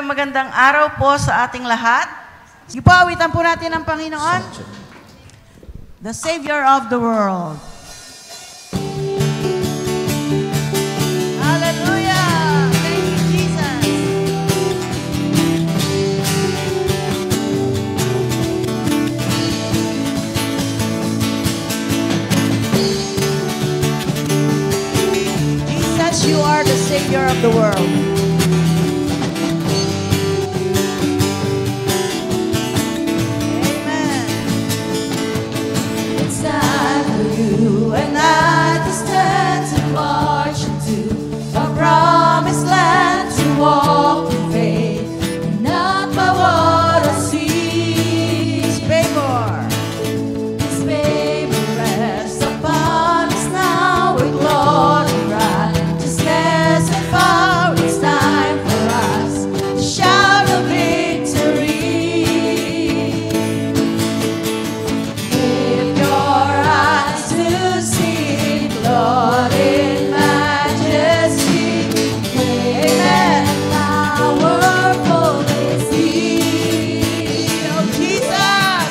Magandang araw po sa ating lahat. Sige po, awitan po natin ang Panginoon. The Savior of the world. Hallelujah! Thank you, Jesus. Jesus, you are the Savior of the world. And I to stand to march into a promised land to walk in faith, and not by what I see. His favor rests upon us now with glory, righteousness and power. It's time for us to shout a victory. Lift your eyes to see it, Lord, in majesty. Amen. Powerful is He. of Jesus.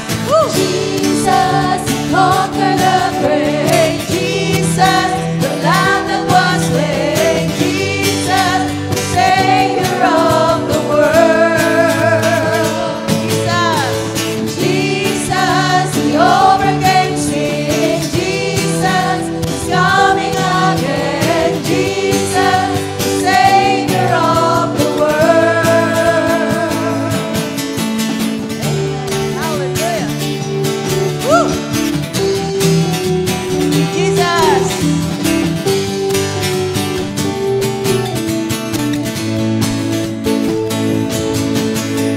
Jesus, He conquered the grave. Jesus, the Lamb that was slain. Jesus, the Savior of the world. Jesus, He overcame sin. Jesus is coming again. Jesus, the Savior of the world. Hallelujah. Woo! Jesus.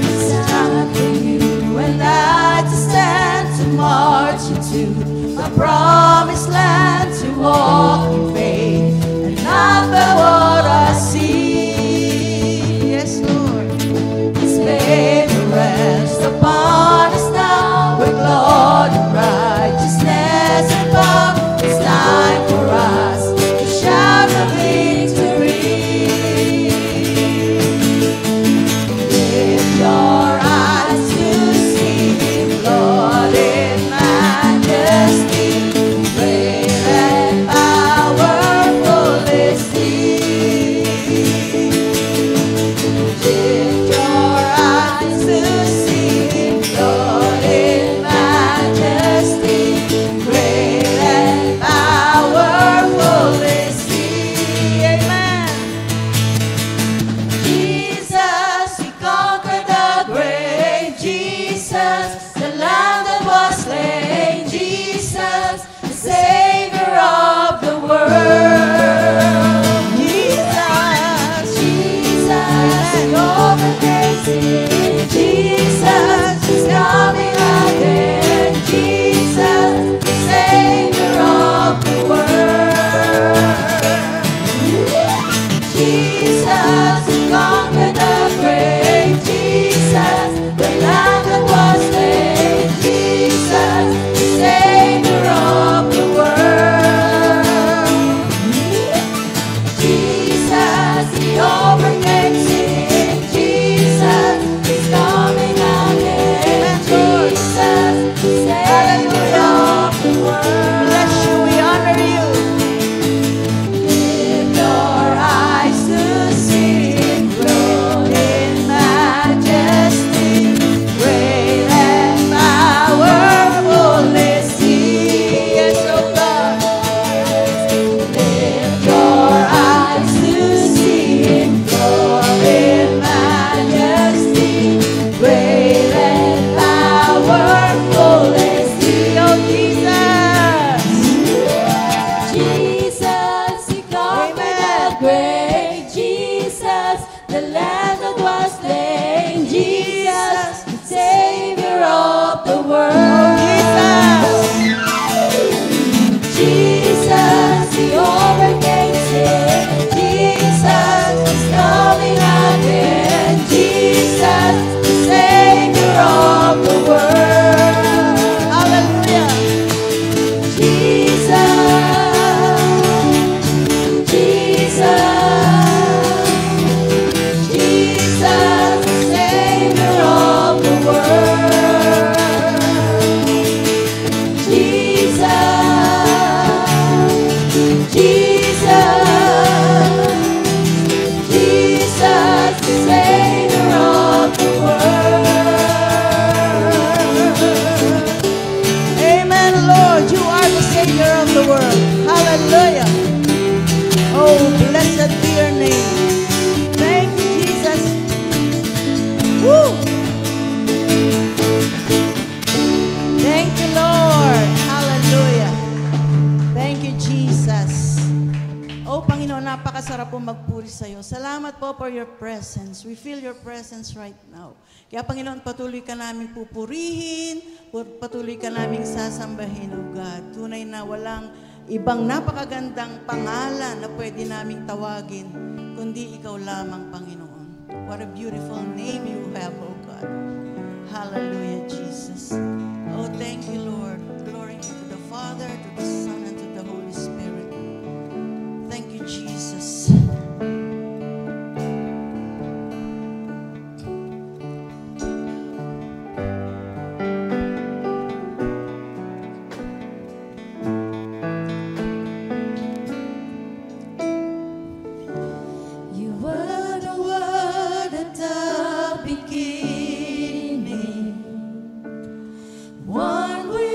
It's time for you and I to stand, to march into a promised land, to walk in faith and not by what I see. Yes, Lord. His favor rests upon us now with glory, righteousness and power. It's time for us to shout a victory. Lift your eyes to see Him, Lord, in majesty. Great and power Savior of the world. Hallelujah. Oh, blessed be your name. Thank you, Jesus. Woo! Thank you, Lord. Hallelujah. Thank you, Jesus. Oh, Panginoon, napakasarap po magpuri sa iyo. Salamat po for your presence. We feel your presence right now. Kaya, Panginoon, patuloy ka namin pupurihin, patuloy ka namin sasambahin, O God. Tunay na walang ibang napakagandang pangalan na pwede naming tawagin, kundi ikaw lamang, Panginoon. What a beautiful name you have, O God. Hallelujah, Jesus. Oh, thank you, Lord. Glory to the Father, to the Son, and to the Holy Spirit. Thank you, Jesus. You were the Word at the beginning, one with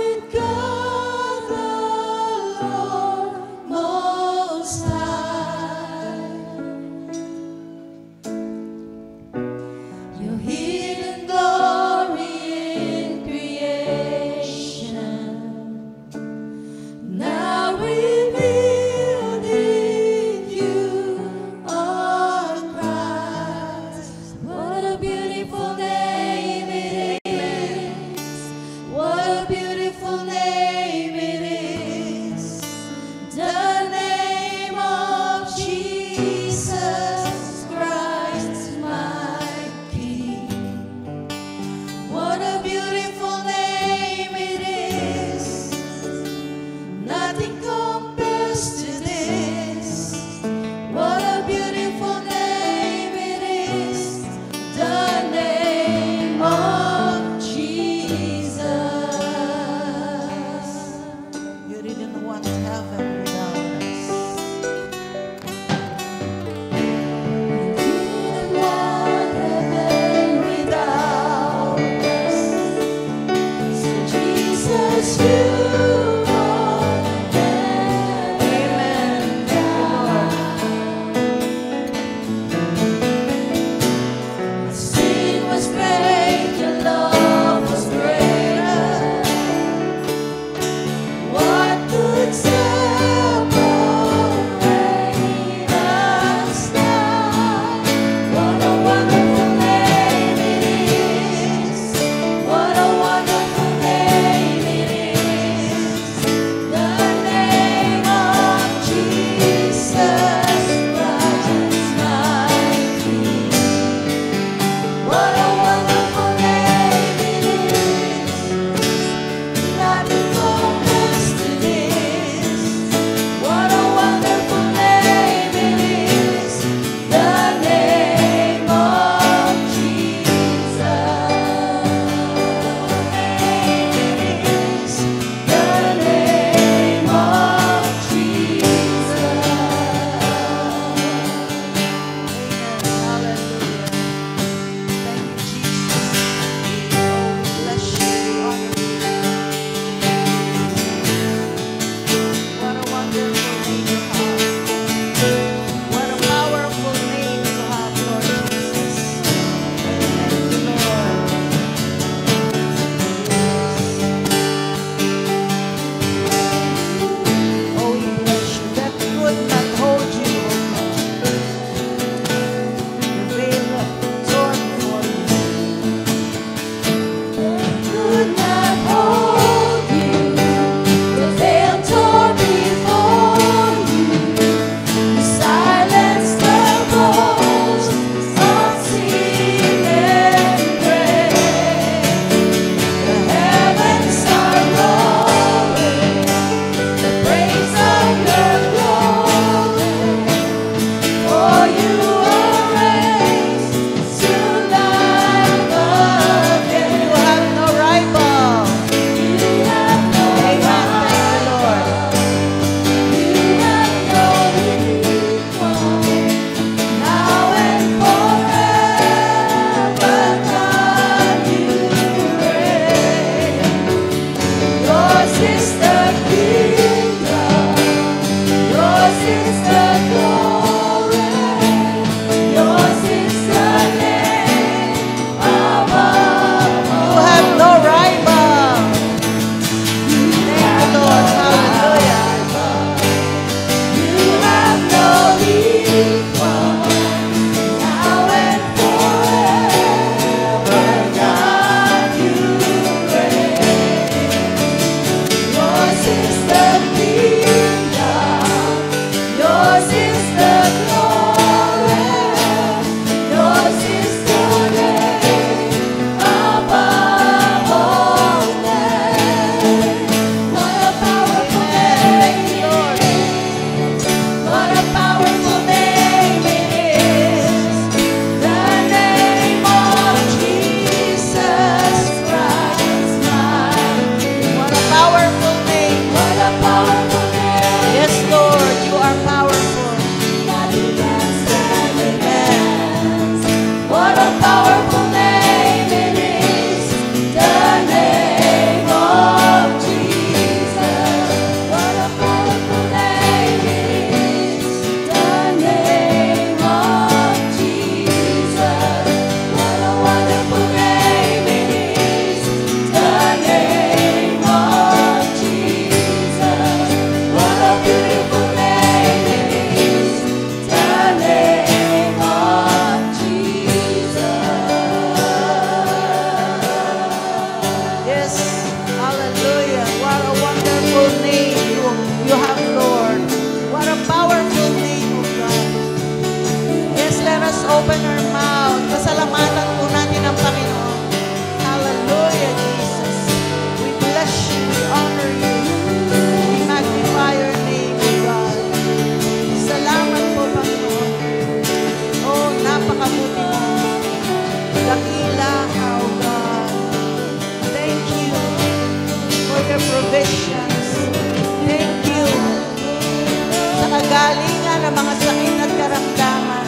mga sakit at karamdaman.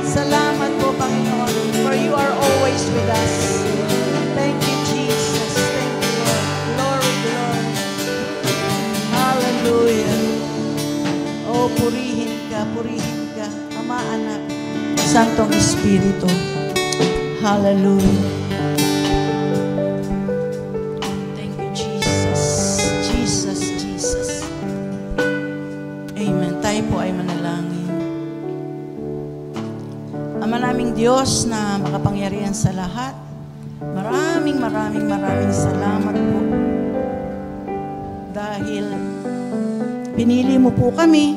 Salamat po, Panginoon, for you are always with us. Thank you, Jesus. Thank you, Lord. Glory, glory. Hallelujah. Oh, purihin ka, Ama, Anak, Santong Espiritu. Hallelujah. Thank you, Jesus. Jesus, Jesus. Amen. Tayo po ay manalangin. Ama naming Diyos na makapangyarihan sa lahat, maraming salamat po. Dahil pinili mo po kami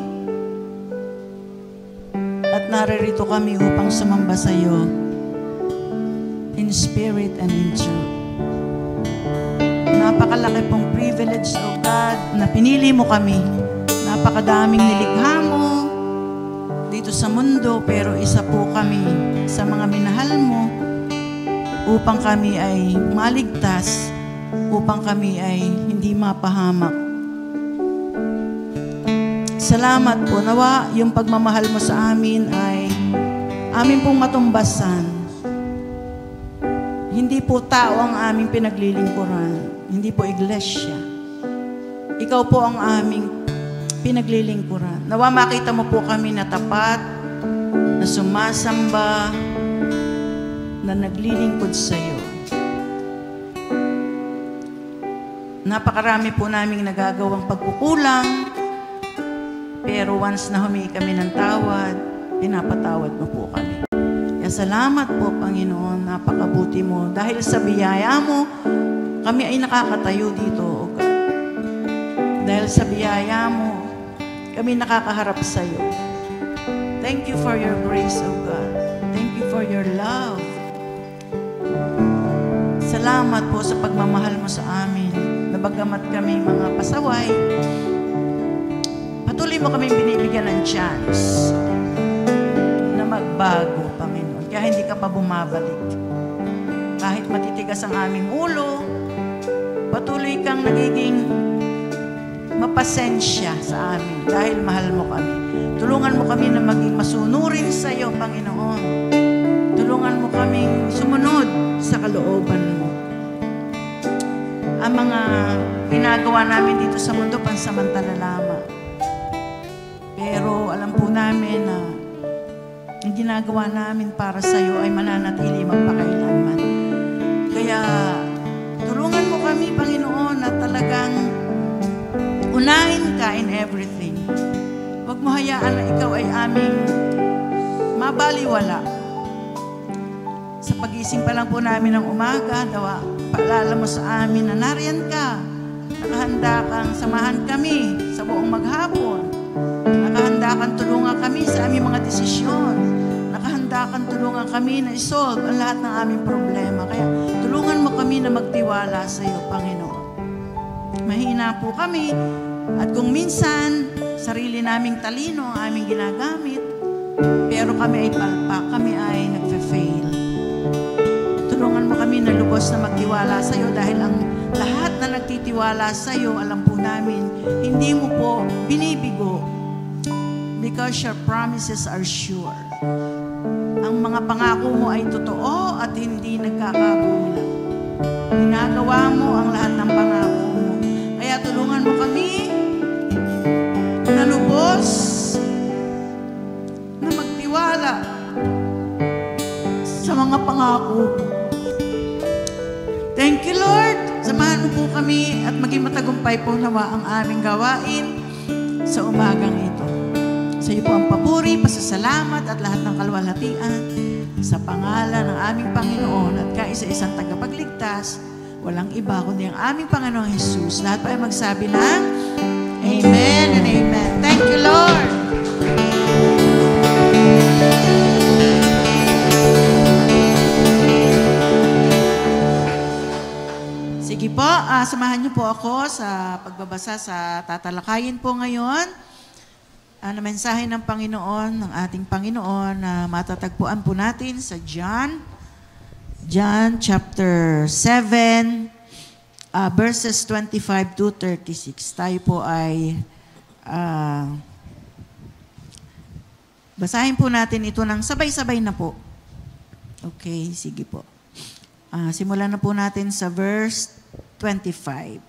at naririto kami upang sumamba sa iyo in spirit and in truth. Napakalaki pong privilege, O God, na pinili mo kami. Napakadaming nilikha mo dito sa mundo, pero isa po kami sa mga minahal mo upang kami ay maligtas, upang kami ay hindi mapahamak. Salamat po, nawa yung pagmamahal mo sa amin ay amin pong matumbasan. Hindi po tao ang aming pinaglilingkuran, hindi po iglesia. Ikaw po ang aming pinaglilingkuran. Nawa makita mo po kami na tapat, na sumasamba, na naglilingkod sa iyo. Napakarami po naming nagagawang pagkukulang, pero once na humingi kami ng tawad, pinapatawad mo po kami. Kaya salamat po, Panginoon, napakabuti mo. Dahil sa biyaya mo, kami ay nakakatayo dito, O God. Dahil sa biyaya mo, kami nakakaharap sa iyo. Thank you for your grace, O God. Thank you for your love. Salamat po sa pagmamahal mo sa amin. Na bagamat kami mga pasaway, patuloy mo kami binibigyan ng chance na magbago, Panginoon. Kaya hindi ka pa bumabalik. Kahit matitigas ang aming ulo, patuloy kang nagiging mapasensya sa amin dahil mahal mo kami. Tulungan mo kami na maging masunurin sa iyo, Panginoon. Tulungan mo kaming sumunod sa kalooban mo. Ang mga ginagawa namin dito sa mundo, pansamantala lamang. Pero alam po namin na ang ginagawa namin para sa iyo ay mananatili magpakailanman. Kaya tulungan mo kami, Panginoon, na talagang unahin ka in everything. Huwag mo hayaan na ikaw ay aming mabaliwala. Sa pagising pa lang po namin ng umaga, paalala mo sa amin na nariyan ka. Nakahanda kang samahan kami sa buong maghapon. Nakahanda kang tulungan kami sa aming mga desisyon. Nakahanda kang tulungan kami na isolve ang lahat ng aming problema. Kaya tulungan mo kami na magtiwala sa iyo, Panginoon. Mahina po kami at kung minsan sarili naming talino ang aming ginagamit, pero kami ay palpak, kami ay nagfe-fail. Tulungan mo kami na lubos na magtiwala sa iyo dahil ang lahat na nagtitiwala sa iyo, alam po namin, hindi mo po binibigo because your promises are sure. Ang mga pangako mo ay totoo at hindi nagkakagulang. Ginagawa mo ang lahat ng pangako mo. Kaya tulungan mo kami na lubos na magtiwala sa mga pangako mo. Thank you, Lord. Samahan mo po kami at maging matagumpay po nawa ang aming gawain sa umagang ito. Sa iyo po ang papuri, pasasalamat at lahat ng kalwalhatian sa pangalan ng aming Panginoon at kaisa-isang tagapagligtas, walang iba kundi ang aming Panginoong Jesus. Lahat pa ay magsabi ng Amen and Amen. Thank you, Lord. Sige po, samahan niyo po ako sa pagbabasa sa tatalakayin po ngayon. Na mensahe ng Panginoon, ng ating Panginoon, na matatagpuan po natin sa John chapter 7, verses 25 to 36. Tayo po ay Basahin po natin ito ng sabay-sabay na po. Okay, sige po. Simulan na po natin sa verse 25.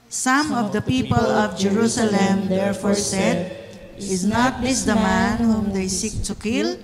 Some of the people of Jerusalem therefore said, "Is not this the man whom they seek to kill?"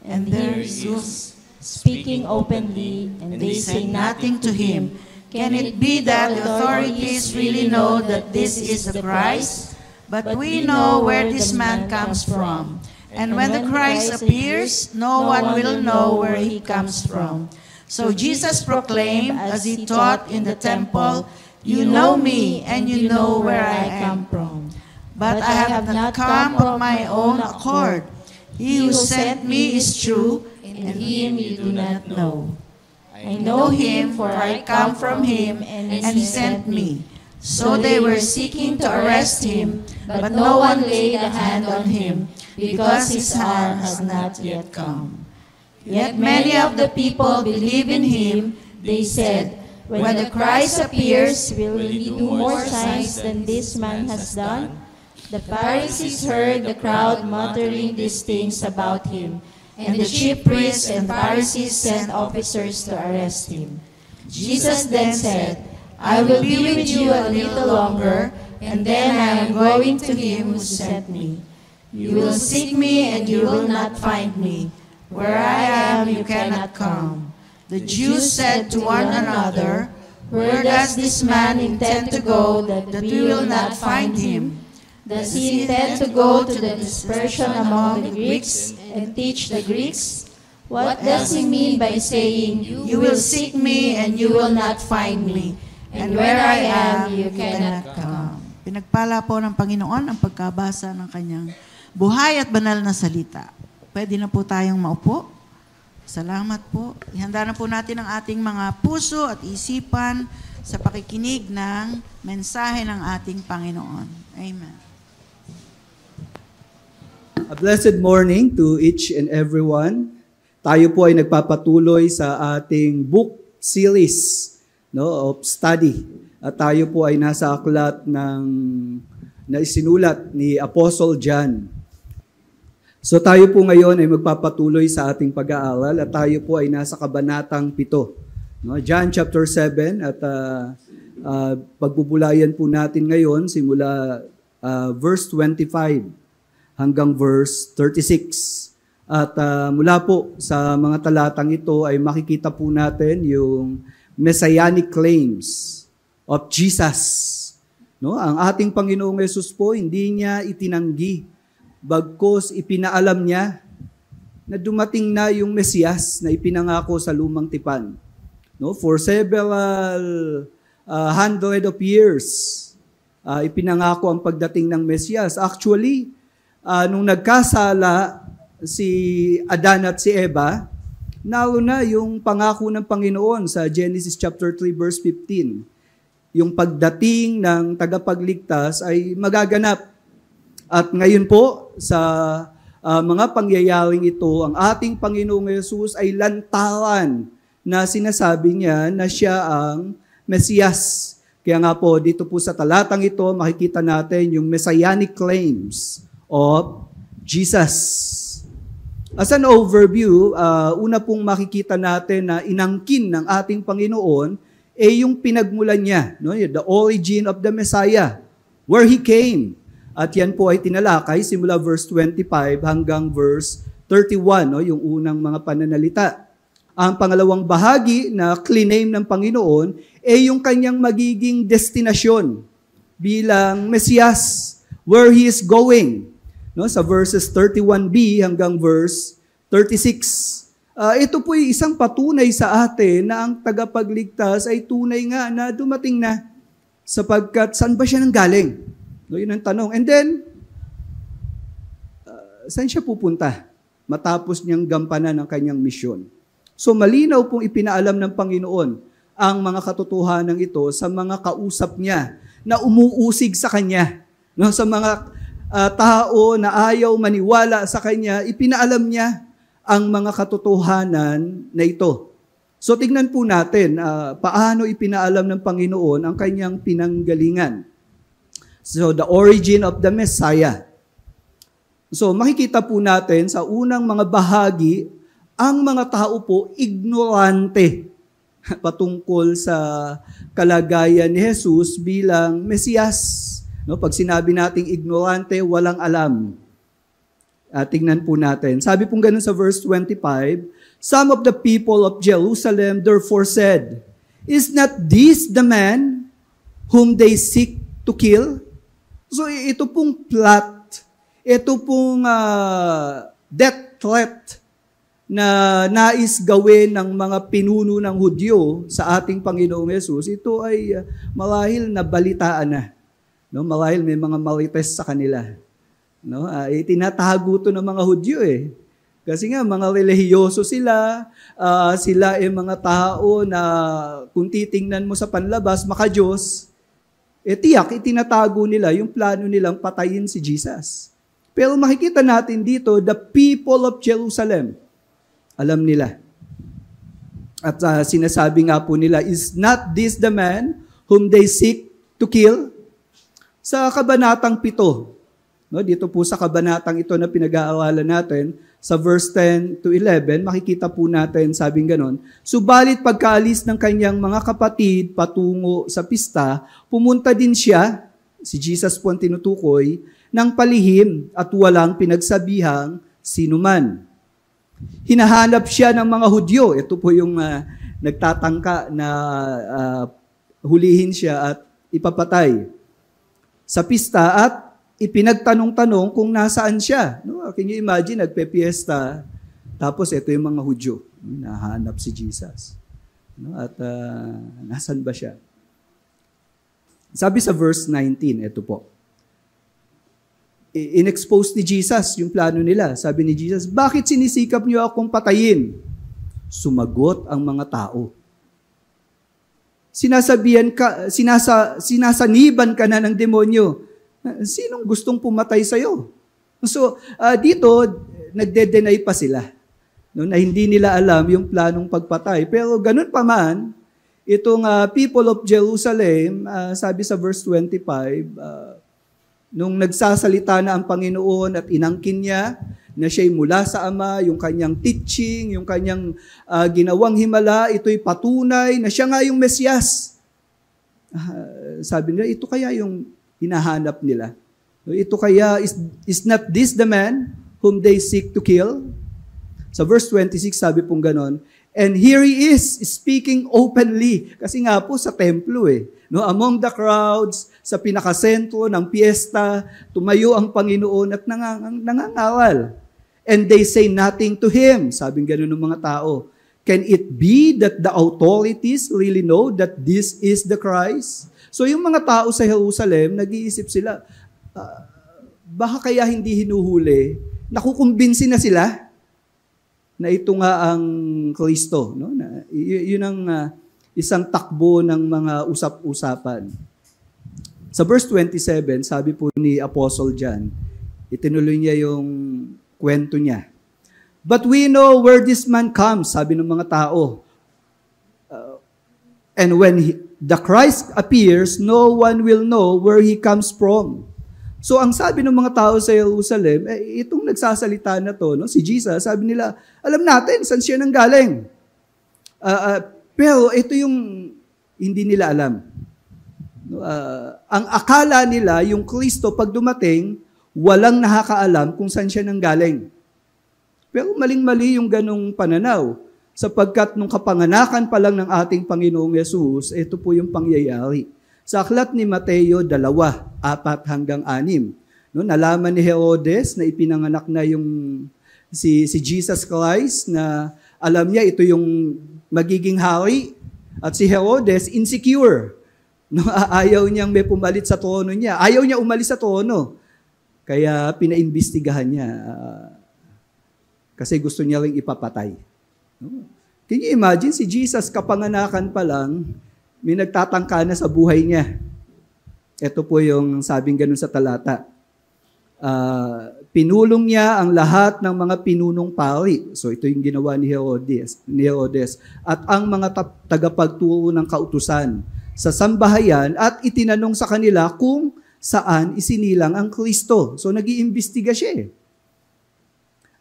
And there he is, speaking openly, and they say nothing to him. Can it be that the authorities really know that this is the Christ? But we know where this man comes from. And when the Christ appears, no one will know where he comes from. So Jesus proclaimed as he taught in the temple, "You know me, and you know where I come from. But I have not come of my own accord. He who sent me is true, and him you do not know. I know him, for I come from him, and he sent me." So they were seeking to arrest him, but no one laid a hand on him, because his hour has not yet come. Yet many of the people believe in him. They said, When the Christ appears, will he do more signs than this man has done? The Pharisees heard the crowd muttering these things about him, and the chief priests and Pharisees sent officers to arrest him. Jesus then said, "I will be with you a little longer, and then I am going to him who sent me. You will seek me, and you will not find me. Where I am, you cannot come." The Jews said to one another, "Where does this man intend to go that we will not find him? Does he intend to go to the dispersion among the Greeks and teach the Greeks? What does he mean by saying, 'You will seek me, and you will not find me'? And where I am, you cannot come." Pinagpala po ng Panginoon ang pagkabasa ng kanyang buhay at banal na salita. Pwede na po tayong maupo. Salamat po. Ihanda na po natin ang ating mga puso at isipan sa pakikinig ng mensahe ng ating Panginoon. Amen. A blessed morning to each and everyone. Tayo po ay nagpapatuloy sa ating book series of study. At tayo po ay nasa aklat na isinulat ni Apostle John. So tayo po ngayon ay magpapatuloy sa ating pag-aaral at tayo po ay nasa kabanatang 7. John chapter 7 at pagbubulayan po natin ngayon simula verse 25 hanggang verse 36. At mula po sa mga talatang ito ay makikita po natin yung messianic claims of Jesus. Ang ating Panginoong Yesus po, hindi niya itinanggi, bagkus ipinaalam niya na dumating na yung Mesiyas na ipinangako sa lumang tipan. For several hundred of years, ipinangako ang pagdating ng Mesiyas. Actually, nung nagkasala si Adan at si Eva, nauna yung pangako ng Panginoon sa Genesis chapter 3 verse 15. Yung pagdating ng tagapagligtas ay magaganap. At ngayon po, sa mga pangyayaring ito, ang ating Panginoong Yesus ay lantaran na sinasabi niya na siya ang Mesiyas. Kaya nga po, dito po sa talatang ito, makikita natin yung messianic claims of Jesus. As an overview, una pong makikita natin na inangkin ng ating Panginoon yung pinagmulan niya, the origin of the Messiah, where He came. At yan po ay tinalakay simula verse 25 hanggang verse 31, yung unang mga pananalita. Ang pangalawang bahagi na claim ng Panginoon ay yung kanyang magiging destinasyon bilang Mesiyas, where He is going. Sa verses 31b hanggang verse 36. Ito po ay isang patunay sa atin na ang tagapagligtas ay tunay nga na dumating na, sapagkat saan ba siya nanggaling? Yun ang tanong. And then, saan siya pupunta matapos niyang gampanan ang kanyang misyon? So malinaw pong ipinaalam ng Panginoon ang mga katotohanan ito sa mga kausap niya na umuusig sa kanya. Sa mga tao na ayaw maniwala sa kanya, ipinaalam niya ang mga katotohanan na ito. So tingnan po natin paano ipinaalam ng Panginoon ang kanyang pinanggalingan. So the origin of the Messiah. So makikita po natin sa unang mga bahagi, ang mga tao po ignorante patungkol sa kalagayan ni Jesus bilang Mesiyas. No, pag sinabi nating ignorante, walang alam. Tingnan po natin. Sabi pong ganun sa verse 25, some of the people of Jerusalem therefore said, is not this the man whom they seek to kill? So ito pong plot, ito pong death threat na nais gawin ng mga pinuno ng Hudyo sa ating Panginoong Yesus, ito ay marahil nabalitaan na. No, marahil may mga marites sa kanila. No, itinatago to ng mga Hudyo eh. Kasi nga, mga relihiyoso sila, sila ay mga tao na kung titingnan mo sa panlabas, maka-Diyos, tiyak, itinatago nila yung plano nilang patayin si Jesus. Pero makikita natin dito, the people of Jerusalem, alam nila. At sinasabi nga po nila, is not this the man whom they seek to kill? Sa kabanatang 7, no, dito po sa kabanatang ito na pinag-aaralan natin, sa verse 10 to 11, makikita po natin, sabing ganon, subalit pagkaalis ng kanyang mga kapatid patungo sa pista, pumunta din siya, si Jesus po ang tinutukoy, ng palihim at walang pinagsabihang sinuman. Hinahanap siya ng mga Hudyo. Ito po yung nagtatangka na hulihin siya at ipapatay sa pista at ipinagtanong-tanong kung nasaan siya. No? Can you imagine, nagpe-fiesta, tapos ito yung mga Hudyo. Nahanap si Jesus. No? At nasan ba siya? Sabi sa verse 19, ito po. In-expose ni Jesus yung plano nila. Sabi ni Jesus, bakit sinisikap niyo akong patayin? Sumagot ang mga tao. Sinasaniban ka na ng demonyo. Sinong gustong pumatay sa'yo? So, dito, nagde-deny pa sila. No, na hindi nila alam yung planong pagpatay. Pero ganun pa man, itong people of Jerusalem, sabi sa verse 25, nung nagsasalita na ang Panginoon at inangkin niya, na siya'y mula sa Ama, yung kanyang teaching, yung kanyang ginawang himala, ito'y patunay na siya nga yung Mesiyas. Sabi nila, ito kaya yung hinahanap nila. Ito kaya, is not this the man whom they seek to kill? Sa verse 26, sabi pong ganon, and here he is speaking openly. Kasi nga po sa templo no, among the crowds, sa pinakasentro ng piyesta, tumayo ang Panginoon at nangangawal. And they say nothing to him. Sabing gano'n ng mga tao. Can it be that the authorities really know that this is the Christ? So yung mga tao sa Jerusalem, nag-iisip sila, baka kaya hindi hinuhuli, nakukumbinsi na sila na ito nga ang Kristo. No? Yun ang isang takbo ng mga usap-usapan. Sa verse 27, sabi po ni Apostle John, itinuloy niya yung kwento niya. But we know where this man comes, sabi ng mga tao. And when the Christ appears, no one will know where he comes from. So ang sabi ng mga tao sa Jerusalem, itong nagsasalita na to, no, si Jesus, sabi nila, alam natin saan siya nanggaling. Pero ito yung hindi nila alam. Ang akala nila, yung Kristo, pag dumating, walang nakakaalam kung saan siya nanggaling. Pero maling-mali yung ganong pananaw. Sapagkat nung kapanganakan pa lang ng ating Panginoong Yesus, ito po yung pangyayari. Sa aklat ni Mateo 2, 4-6, no, nalaman ni Herodes na ipinanganak na yung si Jesus Christ, na alam niya ito yung magiging hari. At si Herodes, insecure. No, ayaw niyang may pumalit sa trono niya. Ayaw niya umalis sa trono. Kaya pinaimbestigahan niya. Kasi gusto niya ring ipapatay. Can you imagine, si Jesus, kapanganakan pa lang, may nagtatangka na sa buhay niya. Ito po yung sabing ganun sa talata. Pinulong niya ang lahat ng mga pinunong pari. So ito yung ginawa ni Herodes. At ang mga tagapagturo ng kautusan sa sambahayan at itinanong sa kanila kung saan isinilang ang Kristo. So nag-iimbestiga siya.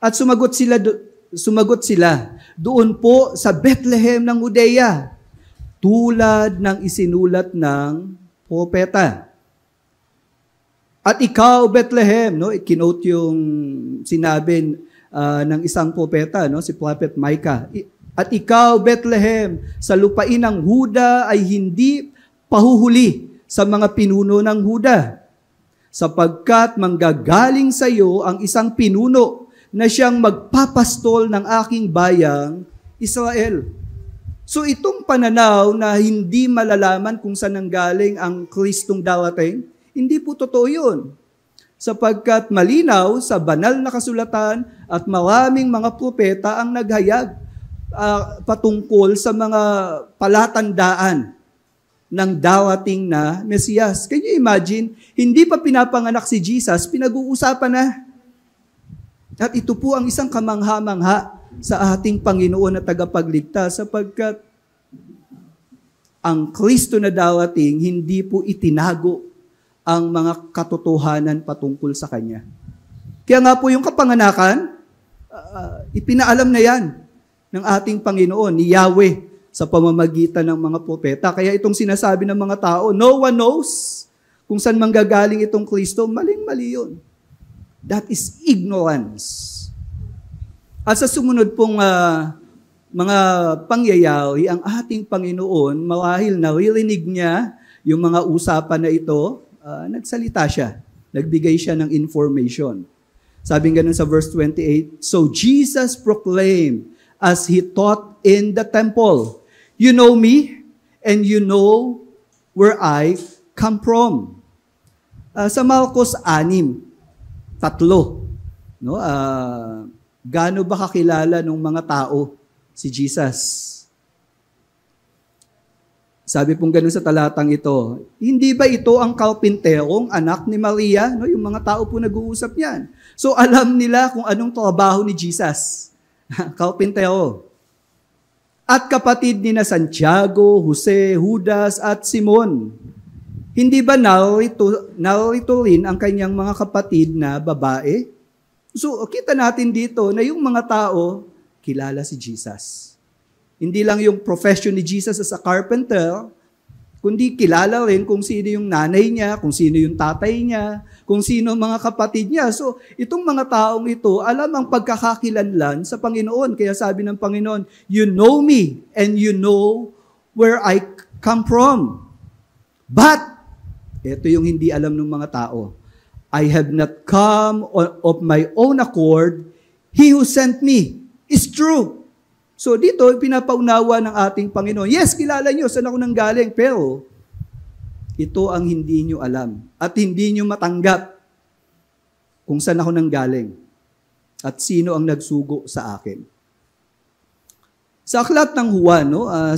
At sumagot sila, doon po sa Bethlehem ng Judea, tulad ng isinulat ng propeta. At ikaw, Bethlehem, no? Kinote yung sinabi ng isang propeta, no? Si Prophet Micah. At ikaw, Bethlehem, sa lupain ng Huda ay hindi pahuhuli sa mga pinuno ng Huda, sapagkat manggagaling sa iyo ang isang pinuno na siyang magpapastol ng aking bayang Israel. So itong pananaw na hindi malalaman kung saan nanggaling ang Kristong darating, hindi po totoo yun. Sapagkat malinaw sa banal na kasulatan at maraming mga propeta ang naghayag patungkol sa mga palatandaan ng darating na Mesiyas. Can you imagine? Hindi pa pinapanganak si Jesus, pinag-uusapan na. At ito po ang isang kamangha-mangha sa ating Panginoon na tagapagligtas sapagkat ang Kristo na darating, hindi po itinago ang mga katotohanan patungkol sa Kanya. Kaya nga po yung kapanganakan, ipinaalam na yan ng ating Panginoon, ni Yahweh, sa pamamagitan ng mga propeta. Kaya itong sinasabi ng mga tao, no one knows kung saan manggagaling itong Kristo, maling-mali yun. That is ignorance. At sa sumunod pong mga pangyayari, ang ating Panginoon, marahil naririnig niya yung mga usapan na ito, nagsalita siya. Nagbigay siya ng information. Sabi nga sa verse 28, so Jesus proclaimed as he taught in the temple, you know me, and you know where I come from. Sa Marcos 6, 3, no? Gaano ba kakilala ng mga tao si Jesus? Sabi pong ganun sa talatang ito, hindi ba ito ang karpinterong anak ni Maria? No, yung mga tao po nag-uusap niyan. So alam nila kung anong trabaho ni Jesus. Karpintero. At kapatid ni na Santiago, Jose, Judas at Simon. Hindi ba narito rin ang kanyang mga kapatid na babae? So kita natin dito na yung mga tao kilala si Jesus. Hindi lang yung profession ni Jesus as a carpenter, kundi kilala rin kung sino yung nanay niya, kung sino yung tatay niya, kung sino mga kapatid niya. So, itong mga taong ito, alam ang pagkakakilanlan sa Panginoon. Kaya sabi ng Panginoon, you know me and you know where I come from. But, ito yung hindi alam ng mga tao, I have not come of my own accord. He who sent me is true. So dito, pinapaunawa ng ating Panginoon. Yes, kilala nyo, saan ako nanggaling, pero ito ang hindi nyo alam at hindi nyo matanggap kung saan ako nanggaling at sino ang nagsugo sa akin. Sa aklat ng Juan,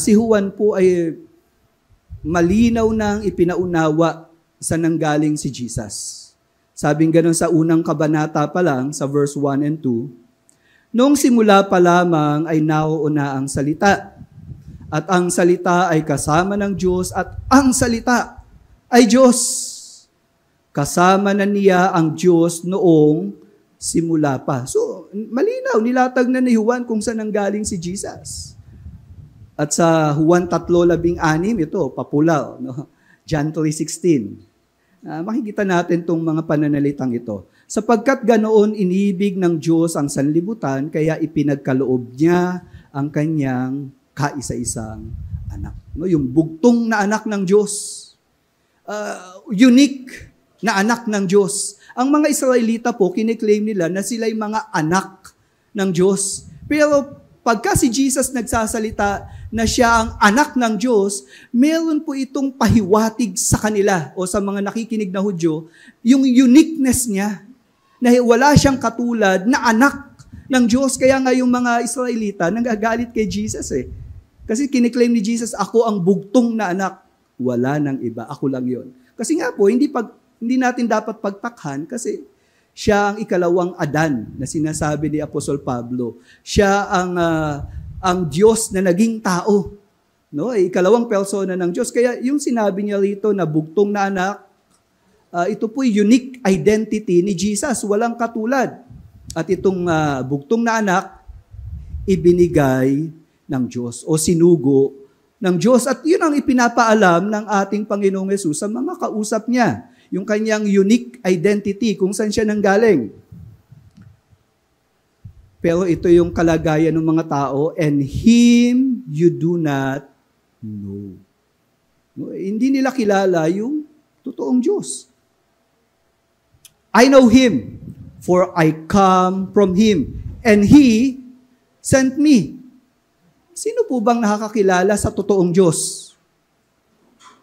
si Juan po ay malinaw nang ipinaunawa sa nanggaling si Jesus. Sabing ganun sa unang kabanata pa lang, sa verse 1 and 2, noong simula pa lamang ay nauuna ang salita. At ang salita ay kasama ng Diyos at ang salita ay Diyos. Kasama na niya ang Diyos noong simula pa. So, malinaw, nilatag na ni Juan kung saan nanggaling si Jesus. At sa Juan 3:16, ito, popular, no? John 3:16. Makikita natin itong mga pananalitang ito. Sapagkat ganoon inibig ng Diyos ang sanlibutan, kaya ipinagkaloob niya ang kanyang kaisa-isang anak. No, yung bugtong na anak ng Diyos. Unique na anak ng Diyos. Ang mga Israelita po, kiniklaim nila na sila'y mga anak ng Diyos. Pero pagka si Jesus nagsasalita na siya ang anak ng Diyos, meron po itong pahiwatig sa kanila o sa mga nakikinig na Hudyo, yung uniqueness niya. Na wala siyang katulad na anak ng Diyos. Kaya nga yung mga Israelita nagagalit kay Jesus eh. Kasi kiniklaim ni Jesus, ako ang bugtong na anak. Wala nang iba, ako lang yon. Kasi nga po, hindi natin dapat pagtakhan kasi siya ang ikalawang Adan na sinasabi ni Apostol Pablo. Siya ang Diyos na naging tao. No? Ikalawang persona ng Diyos. Kaya yung sinabi niya rito na bugtong na anak, ito po unique identity ni Jesus, walang katulad. At itong bugtong na anak, ibinigay ng Diyos o sinugo ng Diyos. At yun ang ipinapaalam ng ating Panginoong Hesus sa mga kausap niya. Yung kanyang unique identity, kung saan siya nanggaling. Pero ito yung kalagayan ng mga tao, and Him you do not know. No, hindi nila kilala yung totoong Diyos. I know Him, for I come from Him, and He sent me. Sino po bang nakakakilala sa totoong Diyos?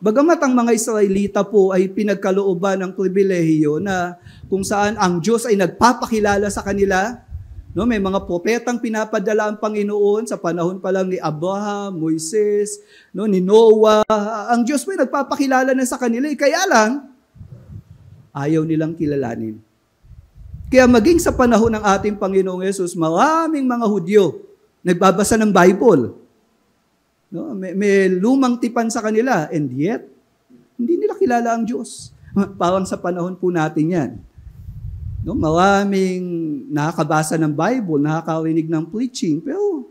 Bagamat ang mga Israelita po ay pinagkalooban ng pribilehiyo na kung saan ang Diyos ay nagpapakilala sa kanila, no, may mga propetang pinapadala ang Panginoon sa panahon pa lang ni Abraham, Moises, no, ni Noah. Ang Diyos po ay nagpapakilala na sa kanila. Kaya lang, ayaw nilang kilalanin. Kaya maging sa panahon ng ating Panginoong Yesus, maraming mga Hudyo nagbabasa ng Bible. No, may lumang tipan sa kanila, and yet, hindi nila kilala ang Diyos. Parang sa panahon po natin yan. No, maraming nakakabasa ng Bible, nakakarinig ng preaching, pero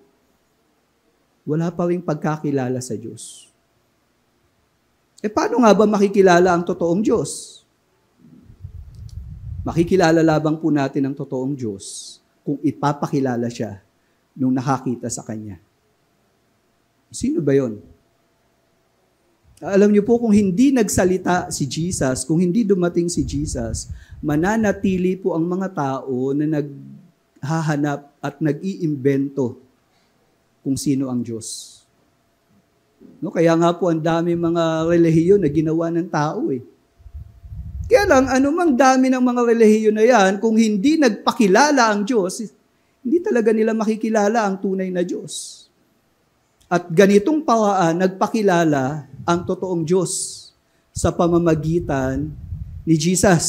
wala pa rin pagkakilala sa Diyos. Paano nga ba makikilala ang totoong Diyos? Makikilala labang po natin ang totoong Diyos kung ipapakilala siya nung nakakita sa Kanya. Sino ba yon? Alam niyo po, kung hindi nagsalita si Jesus, kung hindi dumating si Jesus, mananatili po ang mga tao na naghahanap at nag-iimbento kung sino ang Diyos. No, kaya nga po ang dami mga relihiyon na ginawa ng tao eh. Kaya lang, anumang dami ng mga relihiyon na yan, kung hindi nagpakilala ang Diyos, hindi talaga nila makikilala ang tunay na Diyos. At ganitong paraan, nagpakilala ang totoong Diyos sa pamamagitan ni Jesus.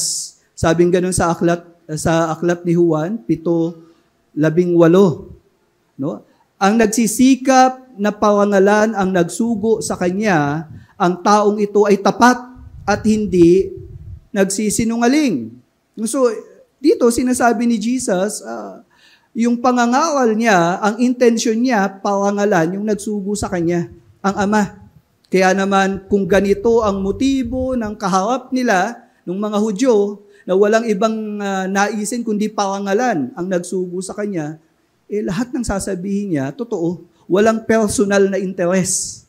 Sabing ganun sa aklat ni Juan 7:18. No? Ang nagsisikap na parangalan ang nagsugo sa kanya, ang taong ito ay tapat at hindi nagsisinungaling. So, dito sinasabi ni Jesus, yung pangangaral niya, ang intensyon niya, parangalan yung nagsugo sa kanya, ang Ama. Kaya naman, kung ganito ang motibo ng kaharap nila, ng mga Hudyo, na walang ibang naisin kundi parangalan ang nagsugo sa kanya, lahat ng sasabihin niya, totoo, walang personal na interes.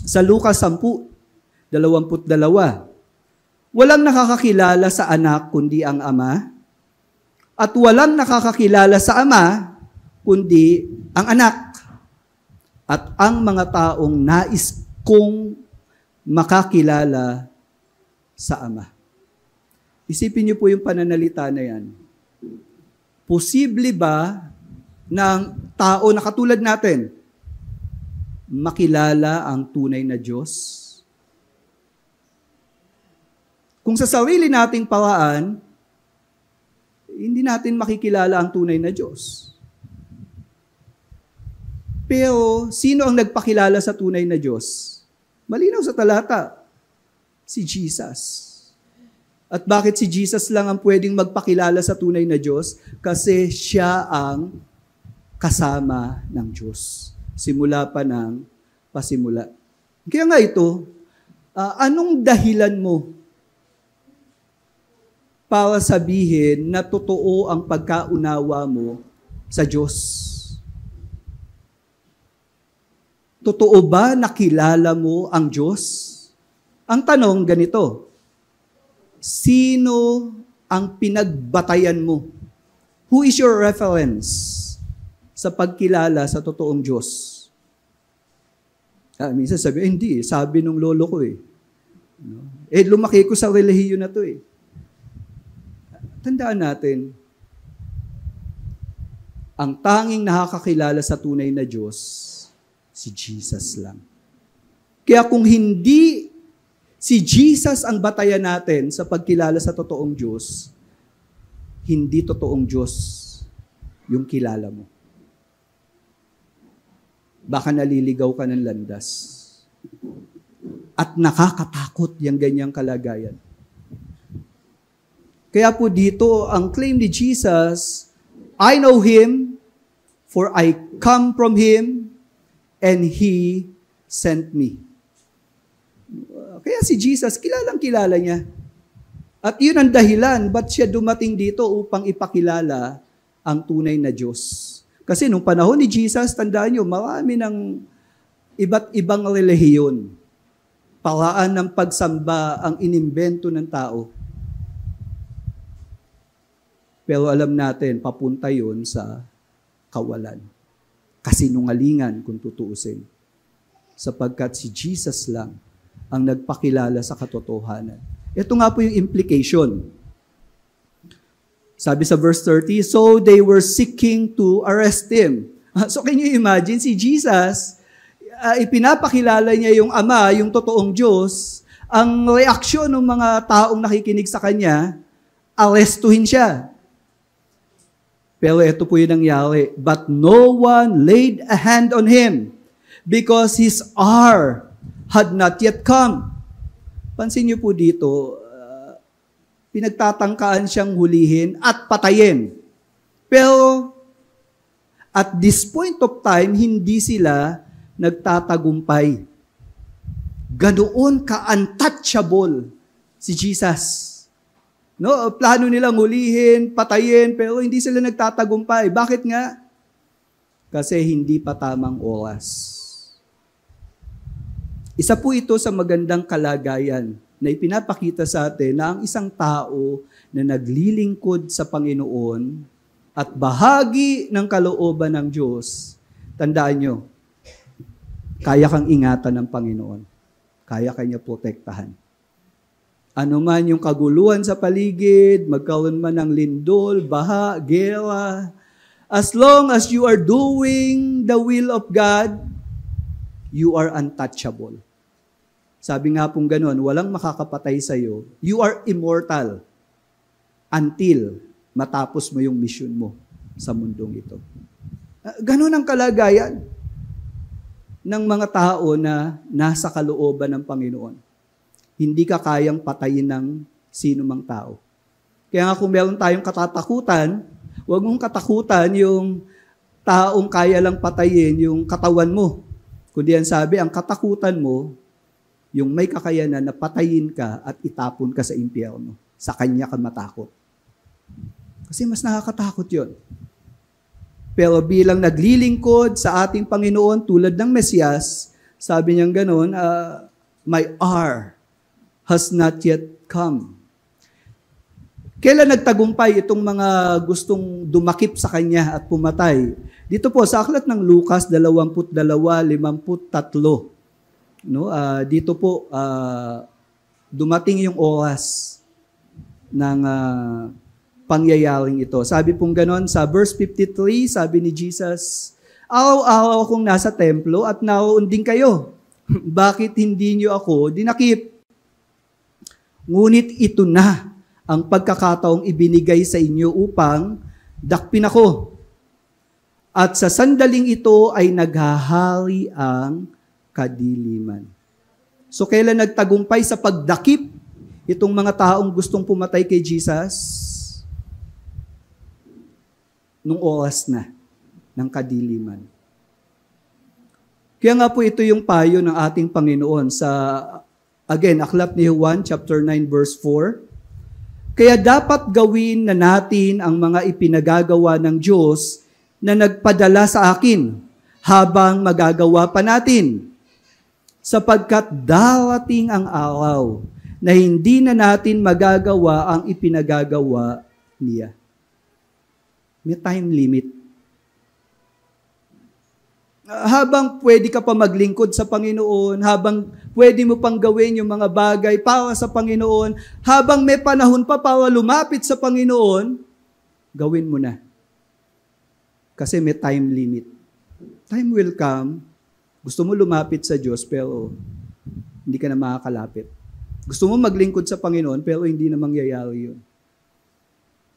Sa Lucas 10:22, walang nakakakilala sa anak kundi ang Ama, at walang nakakakilala sa Ama kundi ang anak. At ang mga taong nais kong makakilala sa Ama. Isipin niyo po yung pananalita na yan. Posible ba ng tao na katulad natin makilala ang tunay na Diyos? Kung sa sarili nating paraan, hindi natin makikilala ang tunay na Diyos. Pero, sino ang nagpakilala sa tunay na Diyos? Malinaw sa talata, si Jesus. At bakit si Jesus lang ang pwedeng magpakilala sa tunay na Diyos? Kasi siya ang kasama ng Diyos. Simula pa ng pasimula. Kaya nga ito, anong dahilan mo para sabihin na totoo ang pagkaunawa mo sa Diyos? Totoo ba nakilala mo ang Diyos? Ang tanong ganito, sino ang pinagbatayan mo? Who is your reference sa pagkilala sa totoong Diyos? Minsan sabi, hindi, sabi nung lolo ko eh. Lumaki ko sa relihiyon na to eh. Tandaan natin, ang tanging nakakakilala sa tunay na Diyos, si Jesus lang. Kaya kung hindi si Jesus ang batayan natin sa pagkilala sa totoong Diyos, hindi totoong Diyos yung kilala mo. Baka naliligaw ka ng landas. At nakakatakot yung ganyang kalagayan. Kaya po dito, ang claim ni Jesus, I know Him, for I come from Him, and He sent me. Kaya si Jesus, kilalang-kilala niya. At yun ang dahilan, ba't siya dumating dito upang ipakilala ang tunay na Diyos. Kasi nung panahon ni Jesus, tandaan nyo, marami ng iba't ibang relihiyon. Paraan ng pagsamba ang inimbento ng tao. Pero alam natin, papunta yun sa kawalan. Kasinungalingan kung tutuusin. Sapagkat si Jesus lang ang nagpakilala sa katotohanan. Ito nga po yung implication. Sabi sa verse 30, so they were seeking to arrest Him. So can you imagine, si Jesus, ipinapakilala niya yung Ama, yung totoong Diyos, ang reaksyon ng mga taong nakikinig sa Kanya, arestuhin siya. Pero ito po yung nangyari. But no one laid a hand on Him because His hour had not yet come. Pansin niyo po dito, pinagtatangkaan siyang hulihin at patayin. Pero at this point of time, hindi sila nagtatagumpay. Ganoon ka-untouchable si Jesus. No, plano nilang hulihin, patayin, pero hindi sila nagtatagumpay. Bakit nga? Kasi hindi pa tamang oras. Isa po ito sa magandang kalagayan na ipinapakita sa atin na ang isang tao na naglilingkod sa Panginoon at bahagi ng kalooban ng Diyos, tandaan nyo, kaya kang ingatan ng Panginoon. Kaya kanya protektahan. Ano man yung kaguluhan sa paligid, magkaroon man ng lindol, baha, gera, as long as you are doing the will of God, you are untouchable. Sabi nga pong ganun, walang makakapatay sa'yo. You are immortal until matapos mo yung mission mo sa mundong ito. Ganun ang kalagayan ng mga tao na nasa kalooban ng Panginoon. Hindi ka kayang patayin ng sino mang tao. Kaya nga kung meron tayong katatakutan, huwag mong katakutan yung taong kaya lang patayin yung katawan mo. Kundi yan sabi, ang katakutan mo, yung may kakayanan na patayin ka at itapon ka sa impyerno. Sa kanya ka matakot. Kasi mas nakakatakot yun. Pero bilang naglilingkod sa ating Panginoon tulad ng Mesiyas, sabi niyang gano'n, my hour has not yet come. Kailan nagtagumpay itong mga gustong dumakip sa kanya at pumatay? Dito po sa aklat ng Lucas 22:53. No, dito po dumating yung oras ng pangyayaring ito. Sabi pong ganon sa verse 53, sabi ni Jesus, araw-araw akong nasa templo at naroon din kayo. Bakit hindi niyo ako dinakip? Ngunit ito na ang pagkakataong ibinigay sa inyo upang dakpin ako. At sa sandaling ito ay naghahari ang kadiliman. So kailan nagtagumpay sa pagdakip itong mga taong gustong pumatay kay Jesus? Nung oras na ng kadiliman. Kaya nga po ito yung payo ng ating Panginoon sa again, aklat ni Juan, chapter 9, verse 4. Kaya dapat gawin na natin ang mga ipinagagawa ng Diyos na nagpadala sa akin habang magagawa pa natin. Sapagkat darating ang araw na hindi na natin magagawa ang ipinagagawa niya. May time limit. Habang pwede ka pa maglingkod sa Panginoon, habang pwede mo pang gawin yung mga bagay para sa Panginoon, habang may panahon pa para lumapit sa Panginoon, gawin mo na. Kasi may time limit. Time will come, gusto mo lumapit sa Diyos, pero hindi ka na makakalapit. Gusto mo maglingkod sa Panginoon, pero hindi na mangyayari yun.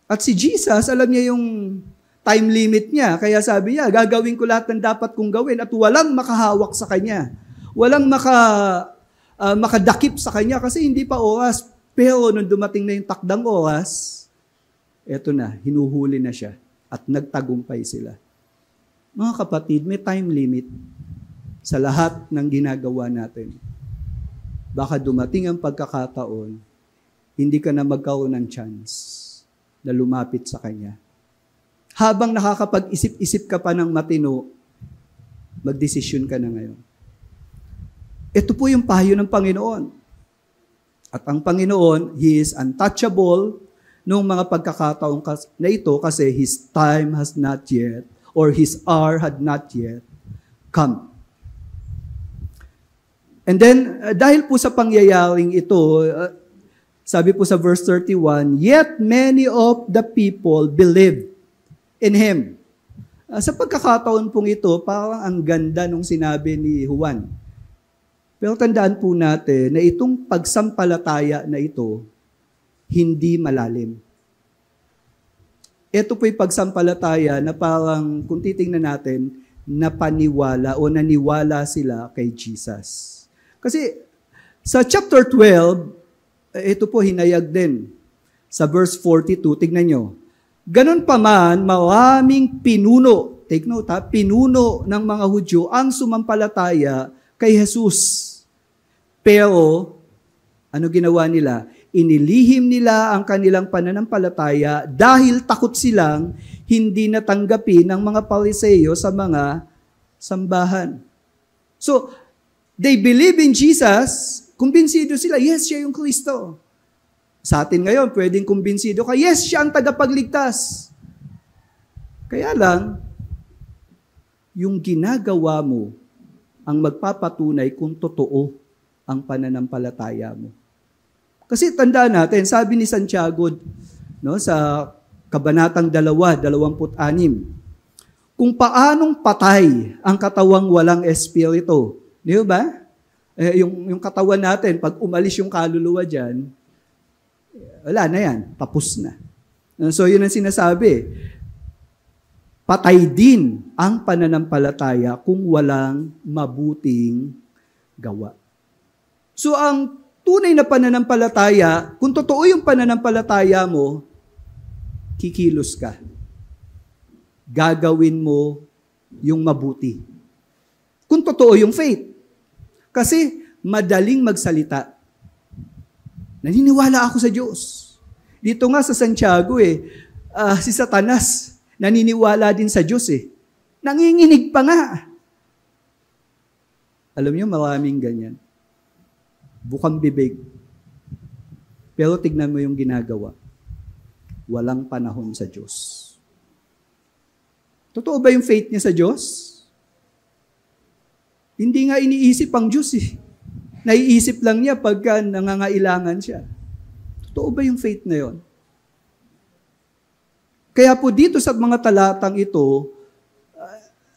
At si Jesus, alam niya yung time limit niya. Kaya sabi niya, gagawin ko lahat ng dapat kong gawin at walang makahawak sa kanya. Walang makadakip sa kanya kasi hindi pa oras. Pero nung dumating na yung takdang oras, eto na, hinuhuli na siya at nagtagumpay sila. Mga kapatid, may time limit sa lahat ng ginagawa natin. Baka dumating ang pagkakataon, hindi ka na magkaroon ng chance na lumapit sa Kanya. Habang nakakapag-isip-isip ka pa ng matino, magdesisyon ka na ngayon. Ito po yung payo ng Panginoon. At ang Panginoon, He is untouchable nung mga pagkakataon na ito kasi His time has not yet, or His hour had not yet come. And then, dahil po sa pangyayaring ito, sabi po sa verse 31, yet many of the people believed in Him. Sa pagkakataon pong ito, parang ang ganda nung sinabi ni Juan. Pero tandaan po natin na itong pagsampalataya na ito, hindi malalim. Ito po yung pagsampalataya na parang, kung titingnan natin, napaniwala o naniwala sila kay Jesus. Kasi sa chapter 12, ito po hinayag din. Sa verse 42, tignan nyo. Ganon pa man, maraming pinuno, take note ha, pinuno ng mga Hudyo ang sumampalataya kay Jesus. Pero, ano ginawa nila? Inilihim nila ang kanilang pananampalataya dahil takot silang hindi natanggapin ng mga Pariseyo sa mga sambahan. So, they believe in Jesus, kumbinsido sila, yes, siya yung Kristo. Sa atin ngayon, pwedeng kumbinsido ka, yes, siya ang tagapagligtas. Kaya lang, yung ginagawa mo ang magpapatunay kung totoo ang pananampalataya mo. Kasi tandaan natin, sabi ni Santiago no, sa Kabanatang 2:26, kung paanong patay ang katawang walang espiritu. Di ba? Yung katawan natin, pag umalis yung kaluluwa dyan, wala na yan, tapos na. So yun ang sinasabi. Patay din ang pananampalataya kung walang mabuting gawa. So ang tunay na pananampalataya, kung totoo yung pananampalataya mo, kikilos ka. Gagawin mo yung mabuti. Kung totoo yung faith. Kasi madaling magsalita. Naniniwala ako sa Diyos. Dito nga sa Santiago si Satanas, naniniwala din sa Diyos Nanginginig pa nga. Alam niyo, maraming ganyan. Bukang bibig. Pero tignan mo yung ginagawa. Walang panahon sa Diyos. Totoo ba yung faith niya sa Diyos? Hindi nga iniisip ang Diyos Naiisip lang niya pagka nangangailangan siya. Totoo ba yung faith na yon? Kaya po dito sa mga talatang ito,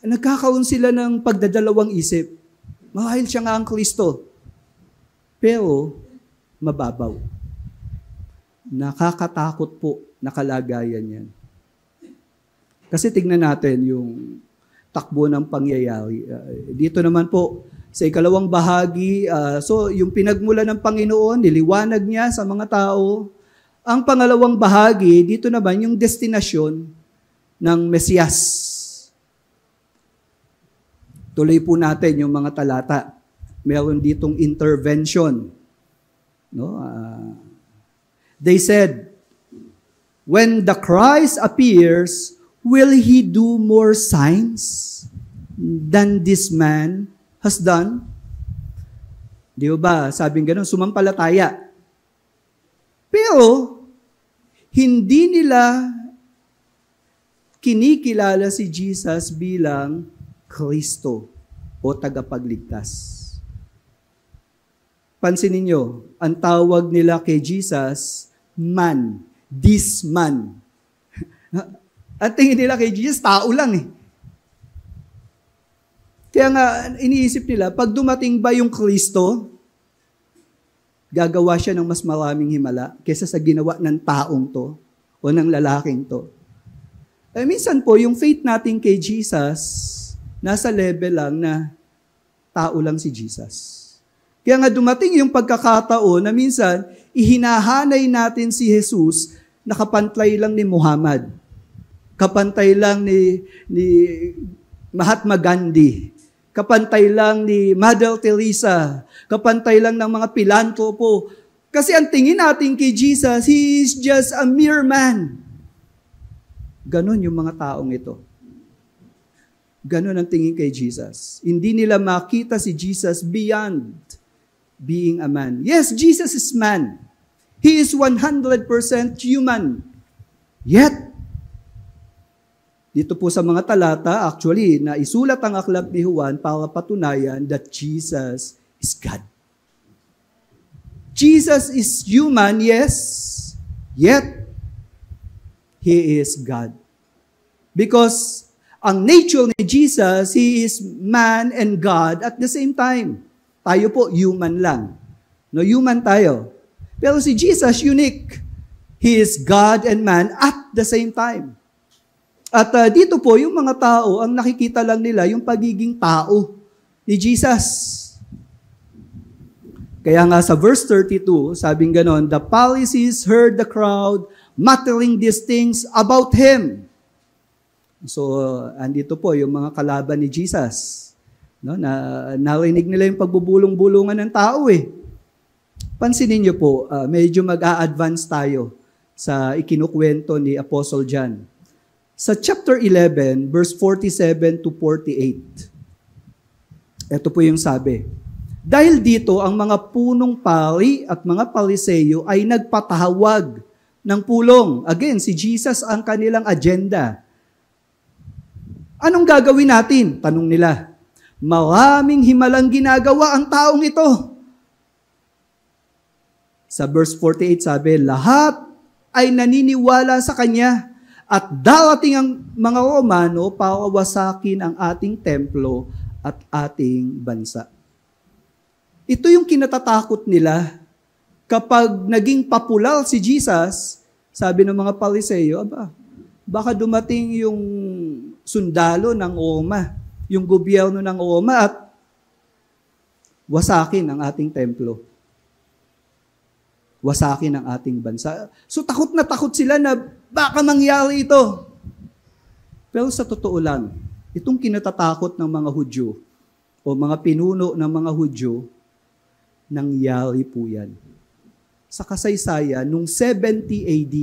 nagkakaroon sila ng pagdadalawang isip. Mahal siya nga ang Kristo. Pero, mababaw. Nakakatakot po na kalagayan yan. Kasi tignan natin yung takbo ng pangyayari. Dito naman po, sa ikalawang bahagi, so yung pinagmula ng Panginoon, niliwanag niya sa mga tao. Ang pangalawang bahagi, dito naman yung destinasyon ng Mesiyas. Tuloy po natin yung mga talata. Meron ditong intervention. No? They said, when the Christ appears, will He do more signs than this man has done? Di ba? Sabing ganun, sumampalataya. Pero, hindi nila kinikilala si Jesus bilang Kristo o tagapagligtas. Pansinin nyo, ang tawag nila kay Jesus, man. This man. At tingin nila kay Jesus, tao lang Kaya nga, iniisip nila, pag dumating ba yung Kristo, gagawa siya ng mas maraming himala kaysa sa ginawa ng taong to o ng lalaking to. Minsan po, yung faith natin kay Jesus, nasa level lang na tao lang si Jesus. Kaya nga dumating yung pagkakataon na minsan, ihinahanay natin si Jesus nakapantay lang ni Muhammad. Kapantay lang ni Mahatma Gandhi. Kapantay lang ni Mother Teresa. Kapantay lang ng mga pilantropo. Kasi ang tingin natin kay Jesus, He is just a mere man. Ganon yung mga taong ito. Ganon ang tingin kay Jesus. Hindi nila makita si Jesus beyond being a man. Yes, Jesus is man. He is 100% human. Yet, dito po sa mga talata, actually, na isulat ang aklat ni Juan para patunayan that Jesus is God. Jesus is human, yes, yet, He is God. Because ang nature ni Jesus, He is man and God at the same time. Tayo po, human lang. No, human tayo. Pero si Jesus, unique. He is God and man at the same time. At dito po, yung mga tao, ang nakikita lang nila, yung pagiging tao ni Jesus. Kaya nga sa verse 32, sabing ganon, the Pharisees heard the crowd muttering these things about Him. So, andito po yung mga kalaban ni Jesus. No, narinig nila yung pagbubulong-bulungan ng tao eh. Pansinin niyo po, medyo mag-a-advance tayo sa ikinukwento ni Apostle John. Sa chapter 11, verse 47 to 48. Ito po yung sabi. Dahil dito, ang mga punong pari at mga pariseyo ay nagpatahawag ng pulong. Again, si Jesus ang kanilang agenda. Anong gagawin natin? Tanong nila. Maraming himalang ginagawa ang taong ito. Sa verse 48 sabi, lahat ay naniniwala sa Kanya at darating ang mga Romano para wasakin ang ating templo at ating bansa. Ito yung kinatatakot nila kapag naging popular si Jesus, sabi ng mga Pariseyo, baka dumating yung sundalo ng Roma, yung gobyerno ng Roma at wasakin ang ating templo. Wasakin ang ating bansa. So takot na takot sila na baka mangyari ito. Pero sa totoo lang, itong kinatatakot ng mga Hudyo o mga pinuno ng mga Hudyo, nangyari po yan. Sa kasaysayan, nung 70 AD,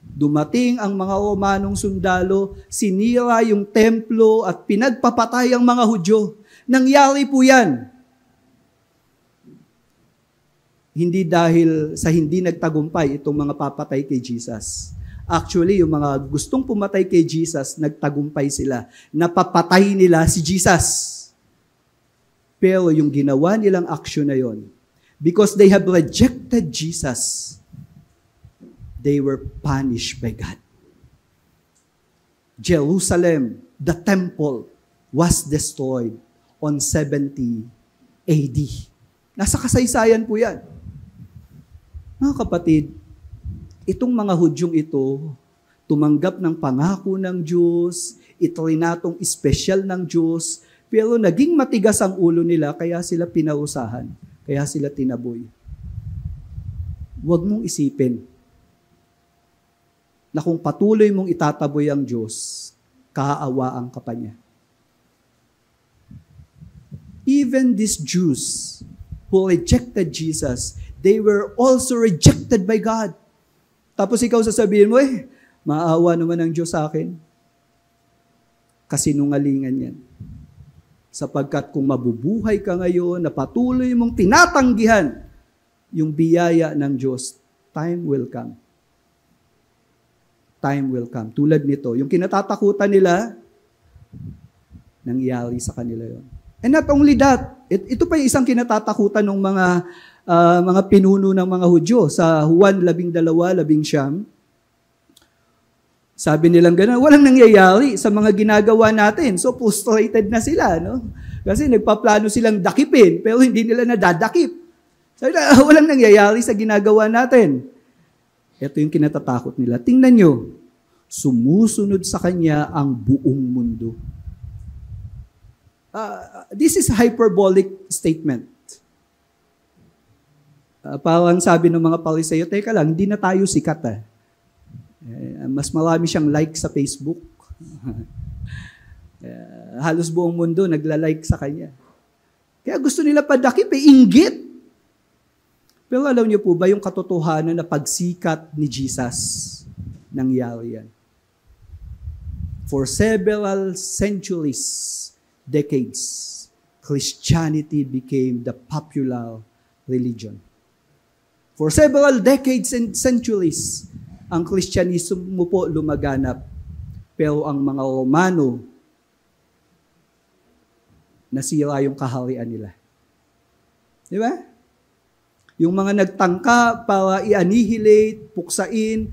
dumating ang mga Romanong sundalo, sinira yung templo at pinagpapatay ang mga Hudyo. Nangyari po yan. Hindi dahil sa hindi nagtagumpay itong mga papatay kay Jesus. Actually, yung mga gustong pumatay kay Jesus, nagtagumpay sila. Napapatay nila si Jesus. Pero yung ginawa nilang aksyon na yon, because they have rejected Jesus, they were punished by God. Jerusalem, the temple, was destroyed on 70 AD. Nasa kasaysayan po yan. Mga kapatid, itong mga Hudyong ito, tumanggap ng pangako ng Diyos, itrinatong espesyal ng Diyos, pero naging matigas ang ulo nila, kaya sila pinausahan, kaya sila tinaboy. Huwag mong isipin na kung patuloy mong itataboy ang Diyos, kaaawaan ka pa niya. Even these Jews who rejected Jesus, they were also rejected by God. Tapos ikaw sasabihin mo, maawa naman ang Diyos sa akin. Kasinungalingan yan. Sapagkat kung mabubuhay ka ngayon na patuloy mong tinatanggihan yung biyaya ng Diyos, time will come. Time will come. Tulad nito, yung kinatatakutan nila, nangyari sa kanila yon. And not only that, ito pa yung isang kinatatakutan ng mga pinuno ng mga Hudyo sa Juan 12:19. Sabi nilang gano'n, walang nangyayari sa mga ginagawa natin. So frustrated na sila, no? Kasi nagpaplano silang dakipin, pero hindi nila nadadakip. Sabi nila, walang nangyayari sa ginagawa natin. Ito yung kinatatakot nila. Tingnan nyo, sumusunod sa Kanya ang buong mundo. This is a hyperbolic statement. Parang sabi ng mga Pariseyo, teka lang, hindi na tayo sikat . Mas marami siyang like sa Facebook. Halos buong mundo nagla-like sa kanya. Kaya gusto nila padakip, inggit. Pero alam niyo po ba yung katotohanan na pagsikat ni Jesus, nangyari yan? For several centuries, decades, Christianity became the popular religion. For several decades and centuries, ang Kristyanismo po lumaganap. Pero ang mga Romano, nasira yung kaharian nila. Di ba? Yung mga nagtangka para i-annihilate, puksain,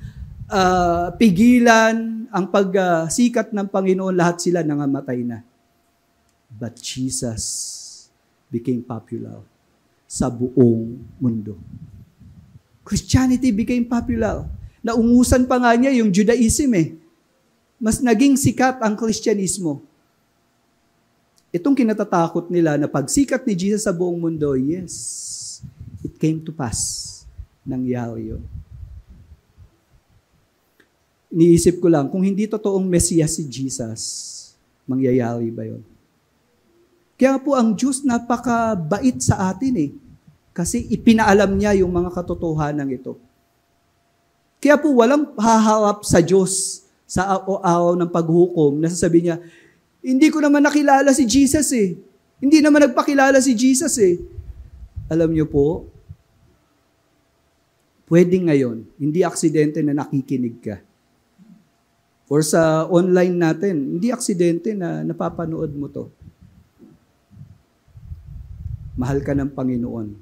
pigilan ang pagsikat ng Panginoon, lahat sila nangamatay na. But Jesus became popular sa buong mundo. Christianity became popular. Naungusan pa nga niya yung Judaism Mas naging sikat ang Kristyanismo. Itong kinatatakot nila na pagsikat ni Jesus sa buong mundo, yes, it came to pass. Nangyari yun. Iniisip ko lang, kung hindi totoong Mesiyas si Jesus, mangyayari ba yun? Kaya po ang Diyos napakabait sa atin Kasi ipinaalam niya yung mga katotohanan ito. Kaya po walang haharap sa Diyos sa araw ng paghukom na sasabihin niya, hindi ko naman nakilala si Jesus Hindi naman nagpakilala si Jesus Alam niyo po, pwedeng ngayon, hindi aksidente na nakikinig ka. Or sa online natin, hindi aksidente na napapanood mo to. Mahal ka ng Panginoon.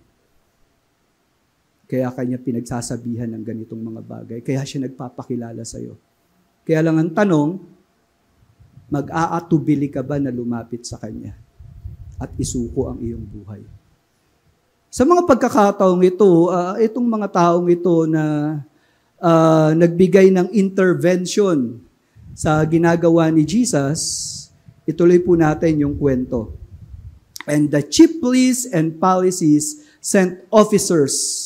Kaya kanya pinagsasabihan ng ganitong mga bagay. Kaya siya nagpapakilala sa'yo. Kaya lang ang tanong, mag-aatubili ka ba na lumapit sa Kanya at isuko ang iyong buhay? Sa mga pagkakataong ito, itong mga taong ito na nagbigay ng intervention sa ginagawa ni Jesus, ituloy po natin yung kwento. And the chief priests and Pharisees sent officers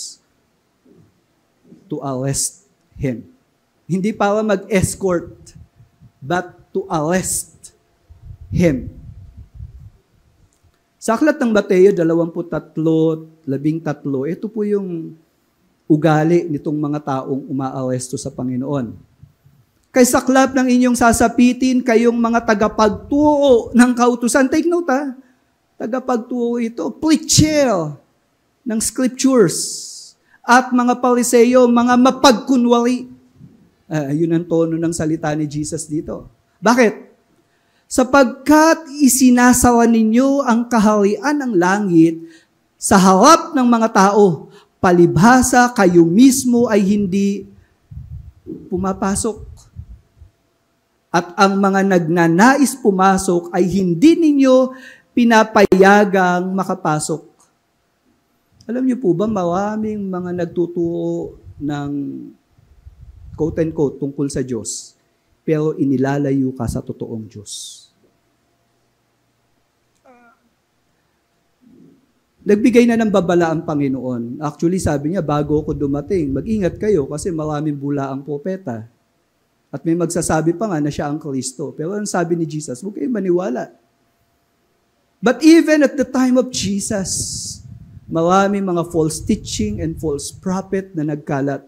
to arrest him. Hindi para mag-escort, but to arrest him. Sa aklat ng Mateo 23:13, ito po yung ugali nitong mga taong umaaresto sa Panginoon. Kay saklap ng inyong sasapitin kayong mga tagapagturo ng kautusan. Take note tagapagturo ito, preacher ng scriptures. At mga Pariseyo, mga mapagkunwari. Yun ang tono ng salita ni Jesus dito. Bakit? Sapagkat isinasawa ninyo ang kaharian ng langit sa harap ng mga tao, palibhasa kayo mismo ay hindi pumapasok. At ang mga nagnanais pumasok ay hindi ninyo pinapayagang makapasok. Alam niyo po ba, maraming mga nagtuturo ng quote-unquote tungkol sa Diyos, pero inilalayo ka sa totoong Diyos. Nagbigay na ng babala ang Panginoon. Actually, sabi niya, bago ako dumating, mag-ingat kayo kasi maraming bula ang propeta. At may magsasabi pa nga na siya ang Kristo. Pero ang sabi ni Jesus, huwag kayong maniwala. But even at the time of Jesus, marami mga false teaching and false prophet na nagkalat.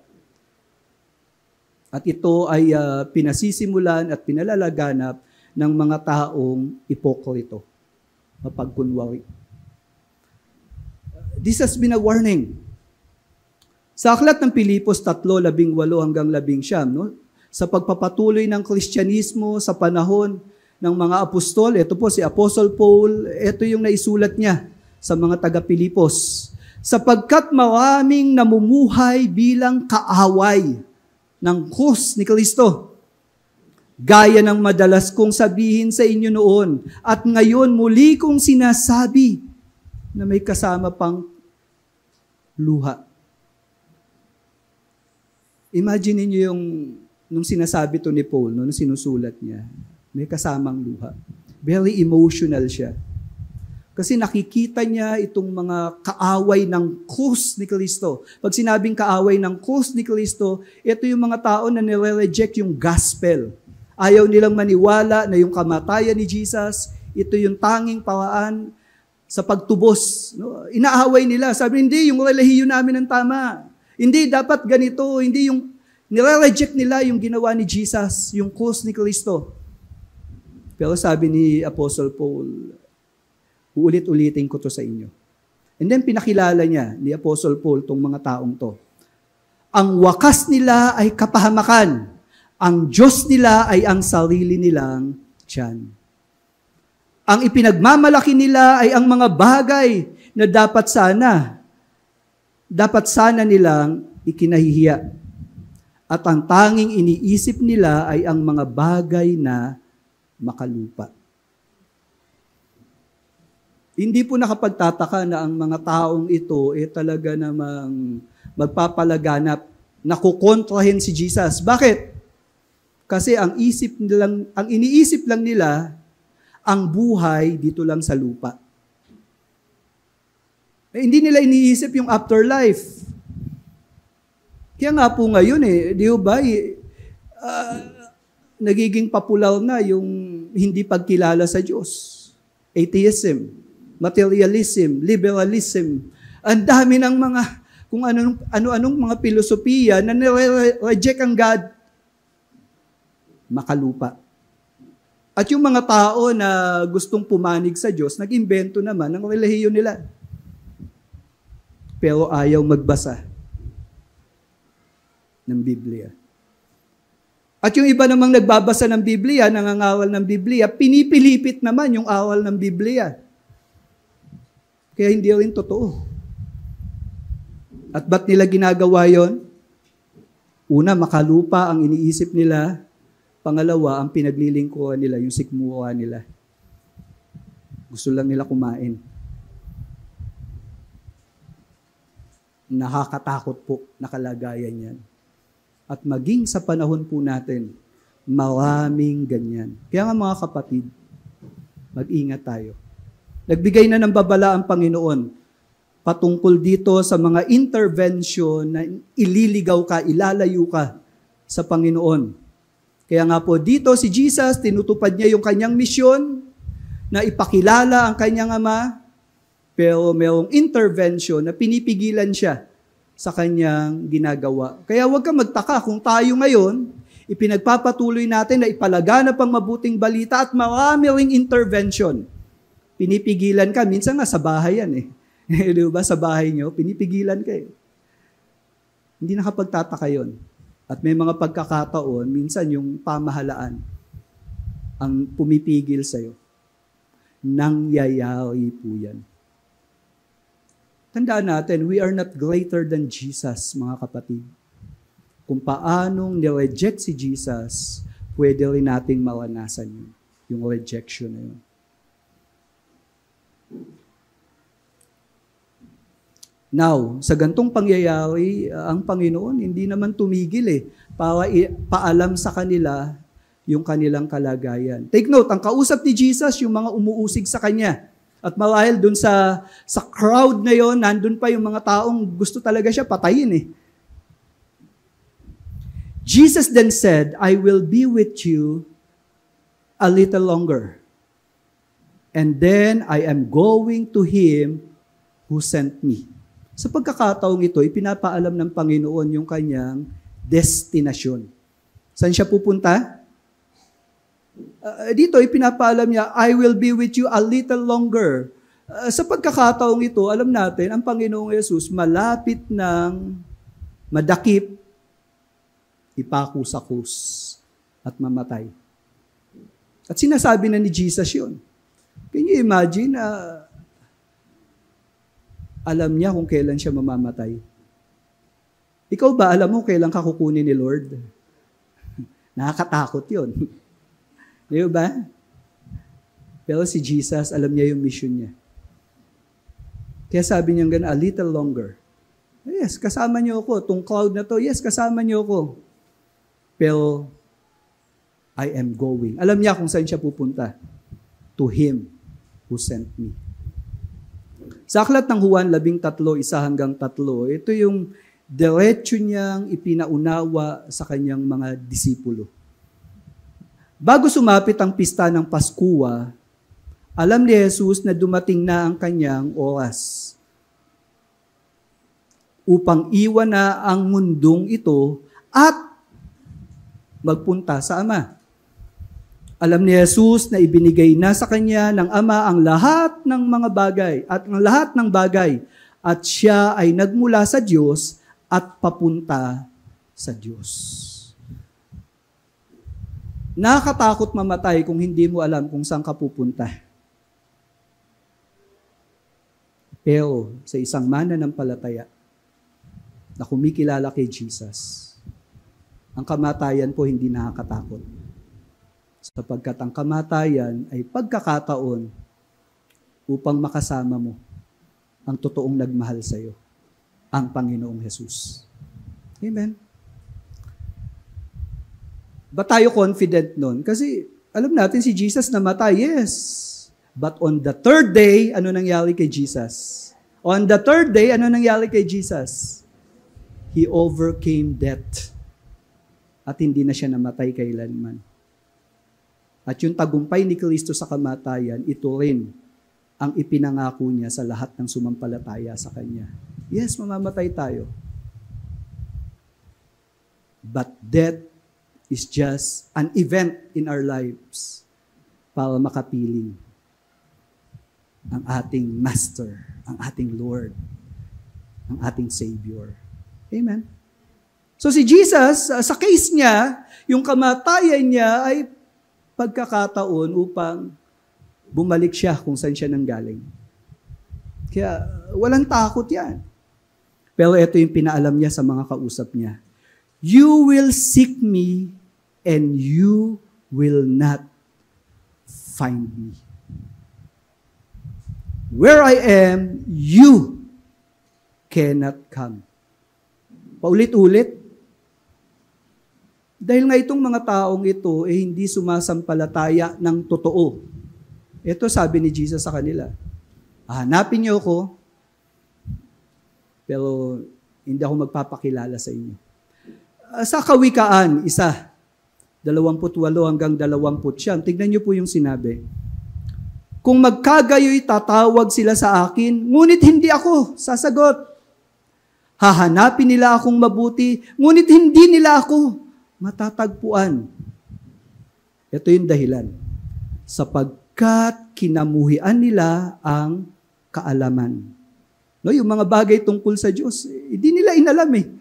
At ito ay pinasisimulan at pinalalaganap ng mga taong ipokrito, mapagkunwari. This has been a warning. Sa aklat ng Pilipos 3:18-19, sa pagpapatuloy ng Kristyanismo sa panahon ng mga apostol, ito po si Apostle Paul, ito yung naisulat niya sa mga taga-Pilipos. Sapagkat maraming namumuhay bilang kaaway ng krus ni Kristo. Gaya ng madalas kong sabihin sa inyo noon, at ngayon muli kong sinasabi na may kasama pang luha. Imagine niyo yung nung sinasabi to ni Paul, nung sinusulat niya, may kasamang luha. Very emotional siya. Kasi nakikita niya itong mga kaaway ng krus ni Kristo. Pag sinabing kaaway ng krus ni Kristo, ito yung mga tao na nire-reject yung gospel. Ayaw nilang maniwala na yung kamatayan ni Jesus, ito yung tanging paraan sa pagtubos. No? Inaaway nila. Sabi, hindi, yung relihiyon namin ang tama. Hindi, dapat ganito. Hindi yung nire-reject nila yung ginawa ni Jesus, yung krus ni Kristo. Pero sabi ni Apostle Paul, uulit-ulitin ko to sa inyo. And then pinakilala niya ni Apostle Paul tong mga taong to. Ang wakas nila ay kapahamakan. Ang Diyos nila ay ang sarili nilang tiyan. Ang ipinagmamalaki nila ay ang mga bagay na dapat sana nilang ikinahihiya. At ang tanging iniisip nila ay ang mga bagay na makalupa. Hindi po nakapagtataka na ang mga taong ito talaga namang magpapalaganap na kukontrahin si Jesus. Bakit? Kasi ang iniisip lang nila ang buhay dito lang sa lupa. Hindi nila iniisip yung afterlife. Kaya nga po ngayon di ba, nagiging popular na yung hindi pagkilala sa Diyos. Atheism, materialism, liberalism. Ang dami ng mga, kung ano-anong mga filosofiya na nire-reject ang God. Makalupa. At yung mga tao na gustong pumanig sa Diyos, nag-imbento naman ng relihiyon nila. Pero ayaw magbasa ng Biblia. At yung iba namang nagbabasa ng Biblia, nangangaral ng Biblia, pinipilipit naman yung aral ng Biblia. Kaya hindi rin totoo. At ba't nila ginagawa yon? Una, makalupa ang iniisip nila. Pangalawa, ang pinaglilingkuran nila, yung sikmura nila. Gusto lang nila kumain. Nakakatakot po na kalagayan yan. At maging sa panahon po natin, maraming ganyan. Kaya nga mga kapatid, mag-ingat tayo. Nagbigay na ng babala ang Panginoon patungkol dito sa mga intervention na ililigaw ka, ilalayo ka sa Panginoon. Kaya nga po dito si Jesus, tinutupad niya yung kanyang misyon na ipakilala ang kanyang Ama, pero mayroong intervention na pinipigilan siya sa kanyang ginagawa. Kaya huwag kang magtaka kung tayo ngayon, ipinagpapatuloy natin na ipalaganap ang mabuting balita at marami ring intervention. Pinipigilan ka, minsan nga sa bahay yan Di ba sa bahay nyo, pinipigilan ka Hindi nakapagtataka yun. At may mga pagkakataon, minsan yung pamahalaan ang pumipigil sa'yo. Nangyayari po yan. Tandaan natin, we are not greater than Jesus, mga kapatid. Kung paanong nireject si Jesus, pwede rin nating maranasan yun, yung rejection na yun. Now, sa gantong pangyayari, ang Panginoon hindi naman tumigil para paalam sa kanila yung kanilang kalagayan. Take note, ang kausap ni Jesus, yung mga umuusig sa Kanya. At marahil dun sa crowd na yon, nandun pa yung mga taong gusto talaga siya patayin Jesus then said, I will be with you a little longer. And then I am going to Him who sent me. Sa pagkakataong ito, ipinapaalam ng Panginoon yung kanyang destinasyon. Saan siya pupunta? Dito, ipinapaalam niya, I will be with you a little longer. Sa pagkakataong ito, alam natin, ang Panginoong Yesus malapit ng madakip, ipako sa krus, at mamatay. At sinasabi na ni Jesus yun. Can you imagine, alam niya kung kailan siya mamamatay. Ikaw ba, alam mo kailan ka kukunin ni Lord? Nakakatakot yun. Di ba? Pero si Jesus, alam niya yung mission niya. Kaya sabi niya gano'n, a little longer. Yes, kasama niyo ako. Itong cloud na to, yes, kasama niyo ako. Pero, I am going. Alam niya kung saan siya pupunta. To Him who sent me. Sa aklat ng Juan 13, 1-3, ito yung diretso niyang ipinaunawa sa kanyang mga disipulo. Bago sumapit ang pista ng Paskwa, alam ni Jesus na dumating na ang kanyang oras upang iwan na ang mundong ito at magpunta sa Ama. Alam ni Jesus na ibinigay na sa kanya ng Ama ang lahat ng mga bagay at ang lahat ng bagay at siya ay nagmula sa Diyos at papunta sa Diyos. Nakakatakot mamatay kung hindi mo alam kung saan ka pupunta. Pero sa isang mananampalataya na kumikilala kay Jesus, ang kamatayan po hindi nakakatakot. Sapagkat ang kamatayan ay pagkakataon upang makasama mo ang totoong nagmahal sa iyo, ang Panginoong Jesus. Amen. Ba tayo confident nun? Kasi alam natin si Jesus namatay, yes. But on the third day, ano nangyari kay Jesus? On the third day, ano nangyari kay Jesus? He overcame death. At hindi na siya namatay kailanman. At yung tagumpay ni Kristo sa kamatayan, ito rin ang ipinangako niya sa lahat ng sumampalataya sa Kanya. Yes, mamamatay tayo. But death is just an event in our lives para makapiling ang ating Master, ang ating Lord, ang ating Savior. Amen. So si Jesus, sa case niya, yung kamatayan niya ay pagkakataon upang bumalik siya kung saan siya nanggaling. Kaya walang takot yan. Pero ito yung pinaalam niya sa mga kausap niya. You will seek me and you will not find me. Where I am, you cannot come. Paulit-ulit. Dahil nga itong mga taong ito hindi sumasampalataya ng totoo. Ito sabi ni Jesus sa kanila, hanapin niyo ako, pero hindi ako magpapakilala sa inyo. Sa Kawikaan, 1:28-29, tignan niyo po yung sinabi. Kung magkagayo'y tatawag sila sa akin, ngunit hindi ako sasagot. Hahanapin nila akong mabuti, ngunit hindi nila ako matatagpuan. Ito yung dahilan. Sapagkat kinamuhian nila ang kaalaman. No, yung mga bagay tungkol sa Diyos, hindi nila inalam eh.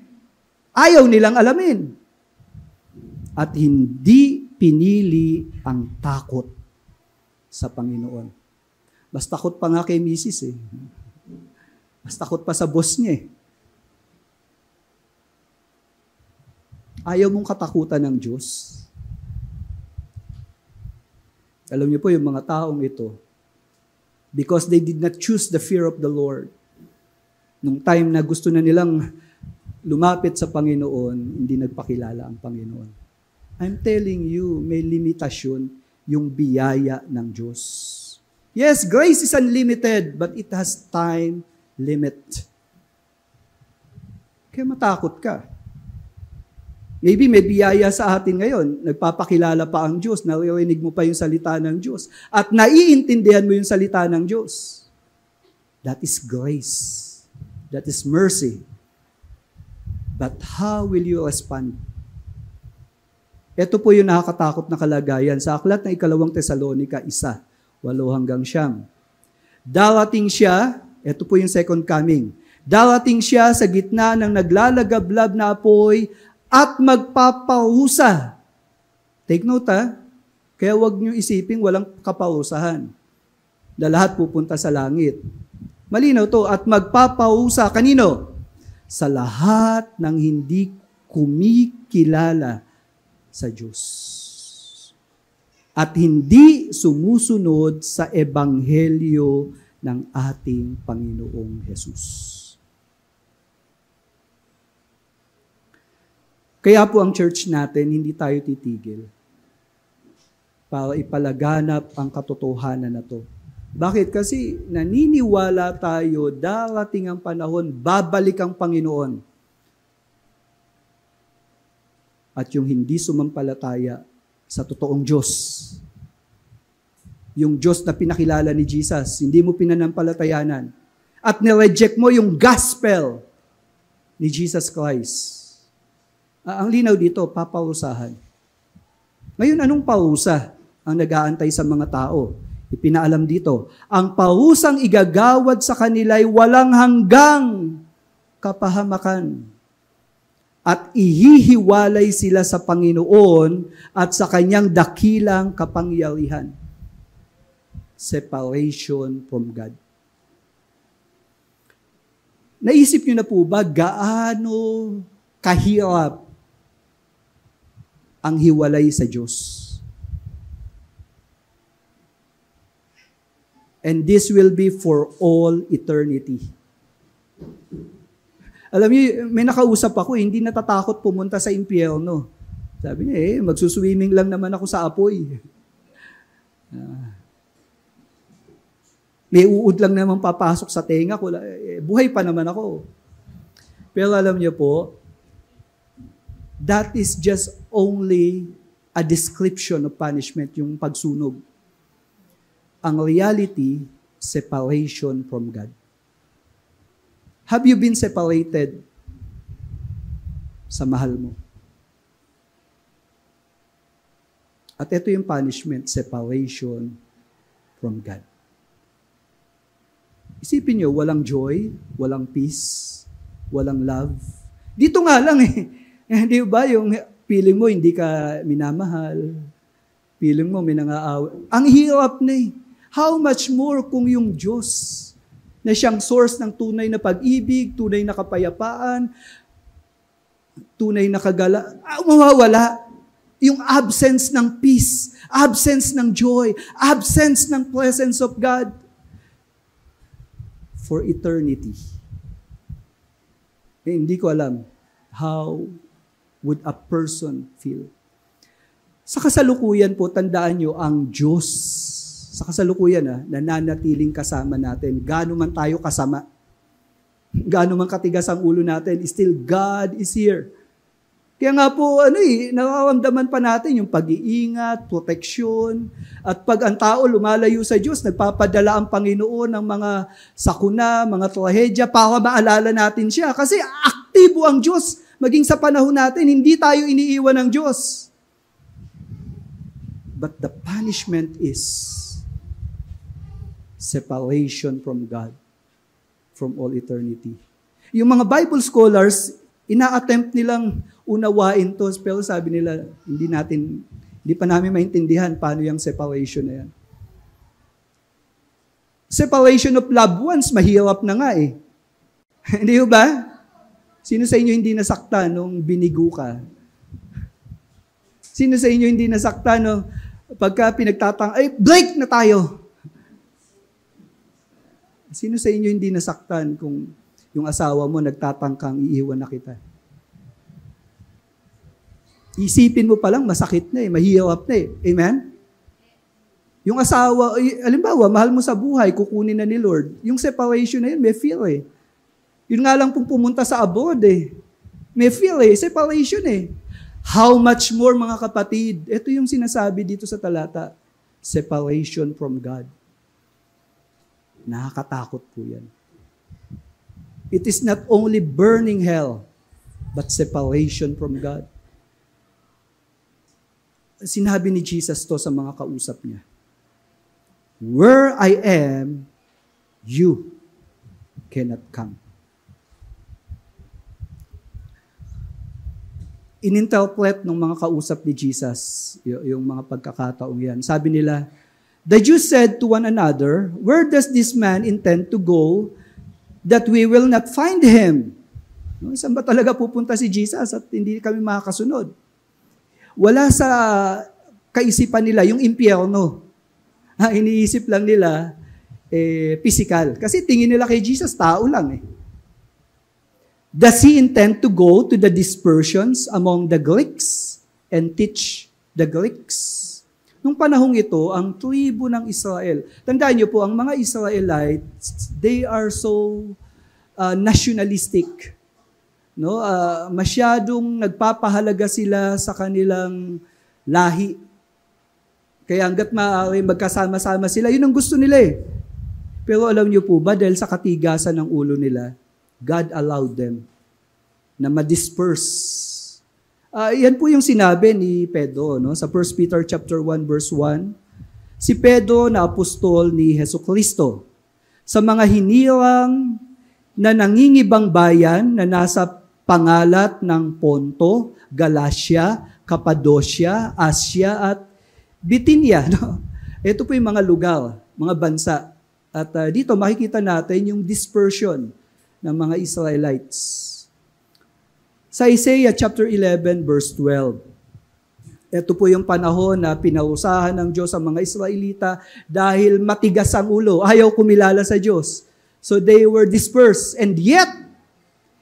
Ayaw nilang alamin. At hindi pinili ang takot sa Panginoon. Mas takot pa nga kay Mrs. eh. Mas takot pa sa boss niya eh. Ayaw mong katakutan ng Diyos. Alam niyo po yung mga taong ito, because they did not choose the fear of the Lord. Nung time na gusto na nilang lumapit sa Panginoon, hindi nagpakilala ang Panginoon. I'm telling you, may limitasyon yung biyaya ng Diyos. Yes, grace is unlimited, but it has time limit. Kaya matakot ka. Maybe may biyaya sa atin ngayon. Nagpapakilala pa ang Diyos. Naririnig mo pa yung salita ng Diyos. At naiintindihan mo yung salita ng Diyos. That is grace. That is mercy. But how will you respond? Ito po yung nakakatakot na kalagayan. Sa aklat ng 2 Tesalonica 1:8-9. Darating siya, ito po yung second coming. Darating siya sa gitna ng naglalagablab na apoy at magpapahusa. Take note kaya wag niyo isiping walang kapahusahan. Na lahat pupunta sa langit. Malinaw to, at magpapahusa. Kanino? Sa lahat ng hindi kumikilala sa Diyos. At hindi sumusunod sa ebanghelyo ng ating Panginoong Hesus. Kaya po ang church natin, hindi tayo titigil para ipalaganap ang katotohanan na to. Bakit? Kasi naniniwala tayo, darating ang panahon, babalik ang Panginoon. At yung hindi sumampalataya sa totoong Diyos, yung Diyos na pinakilala ni Jesus, hindi mo pinanampalatayanan, at nireject mo yung gospel ni Jesus Christ. Ang linaw dito, paparusahan. Ngayon, anong parusa ang nag-aantay sa mga tao? Ipinaalam dito, ang parusang igagawad sa kanila ay walang hanggang kapahamakan. At ihihiwalay sila sa Panginoon at sa kanyang dakilang kapangyarihan. Separation from God. Naisip niyo na po ba gaano kahirap ang hiwalay sa Diyos? And this will be for all eternity. Alam niyo, may nakausap ako, hindi natatakot pumunta sa impyerno. Sabi niya, magsuswimming lang naman ako sa apoy. May uod lang naman papasok sa tenga ko. Buhay pa naman ako. Pero alam niyo po, that is just only a description of punishment, yung pagsunog. Ang reality, separation from God. Have you been separated sa mahal mo? At ito yung punishment, separation from God. Isipin nyo, walang joy, walang peace, walang love. Dito nga lang Di ba yung feeling mo hindi ka minamahal, feeling mo may nang-aaway. Ang hirap na How much more kung yung Diyos na siyang source ng tunay na pag-ibig, tunay na kapayapaan, tunay na kagala, mawawala. Yung absence ng peace, absence ng joy, absence ng presence of God for eternity. Hindi ko alam how would a person feel. Sa kasalukuyan po, tandaan nyo, ang Diyos, sa kasalukuyan nananatiling kasama natin. Gaano man tayo kasama, gaano man katigas ang ulo natin, still God is here. Kaya nga po, nararamdaman pa natin yung pag-iingat, proteksyon, at pag ang tao lumalayo sa Diyos, nagpapadala ang Panginoon ng mga sakuna, mga trahedya, para maalala natin siya. Kasi aktibo ang Diyos, maging sa panahon natin, hindi tayo iniiwan ng Diyos. But the punishment is separation from God, from all eternity. Yung mga Bible scholars, ina-attempt nilang unawain to, pero sabi nila, hindi pa namin maintindihan paano yung separation na yan. Separation of loved ones, mahirap na nga Hindi ba? Sino sa inyo hindi nasaktan nung binigo ka? Sino sa inyo hindi nasaktan nung pagka break na tayo? Sino sa inyo hindi nasaktan kung yung asawa mo nagtatangkang iiwan na kita? Isipin mo pa lang, masakit na mahirap na Amen? Yung asawa, halimbawa, mahal mo sa buhay, kukunin na ni Lord. Yung separation na yun, may feel Yun nga lang pong pumunta sa abroad May feel separation How much more mga kapatid? Ito yung sinasabi dito sa talata. Separation from God. Nakakatakot po yan. It is not only burning hell, but separation from God. Sinabi ni Jesus to sa mga kausap niya. Where I am, you cannot come. Ininterpret ng mga kausap ni Jesus yung mga pagkakataong yan. Sabi nila, the Jews said to one another, where does this man intend to go that we will not find him? Saan ba talaga pupunta si Jesus at hindi kami makakasunod? Wala sa kaisipan nila yung impyerno. Iniisip lang nila, physical. Kasi tingin nila kay Jesus, tao lang Does he intend to go to the dispersions among the Greeks and teach the Greeks? Nung panahong ito, ang tribo ng Israel, tandaan niyo po, ang mga Israelites, they are so nationalistic. No? Masyadong nagpapahalaga sila sa kanilang lahi. Kaya hanggat maaari magkasama-sama sila, yun ang gusto nila eh. Pero alam niyo po ba, dahil sa katigasan ng ulo nila, God allowed them na ma-disperse. Yan po yung sinabi ni Pedro, no? Sa 1 Peter chapter 1 verse 1. Si Pedro na apostol ni Hesukristo sa mga hinirang na nangingibang bayan na nasa pangalat ng Ponto, Galacia, Cappadocia, Asia at Bithynia. No? Ito po yung mga lugar, mga bansa. At dito makikita natin yung dispersion ng mga Israelites. Sa Isaiah chapter 11 verse 12. Ito po yung panahon na pinausahan ng Diyos ang mga Israelita dahil matigas ang ulo. Ayaw kumilala sa Diyos. So they were dispersed. And yet,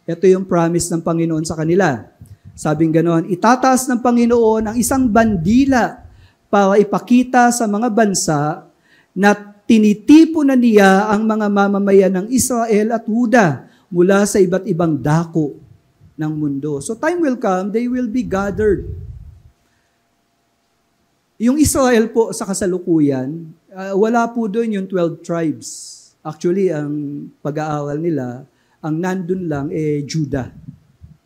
ito yung promise ng Panginoon sa kanila. Sabing ganon, itataas ng Panginoon ang isang bandila para ipakita sa mga bansa na tinitipo na niya ang mga mamamayan ng Israel at Huda mula sa iba't ibang dako ng mundo. So time will come, they will be gathered. Yung Israel po sa kasalukuyan, wala po doon yung 12 tribes. Actually, ang pag-aaral nila, ang nandun lang Judah.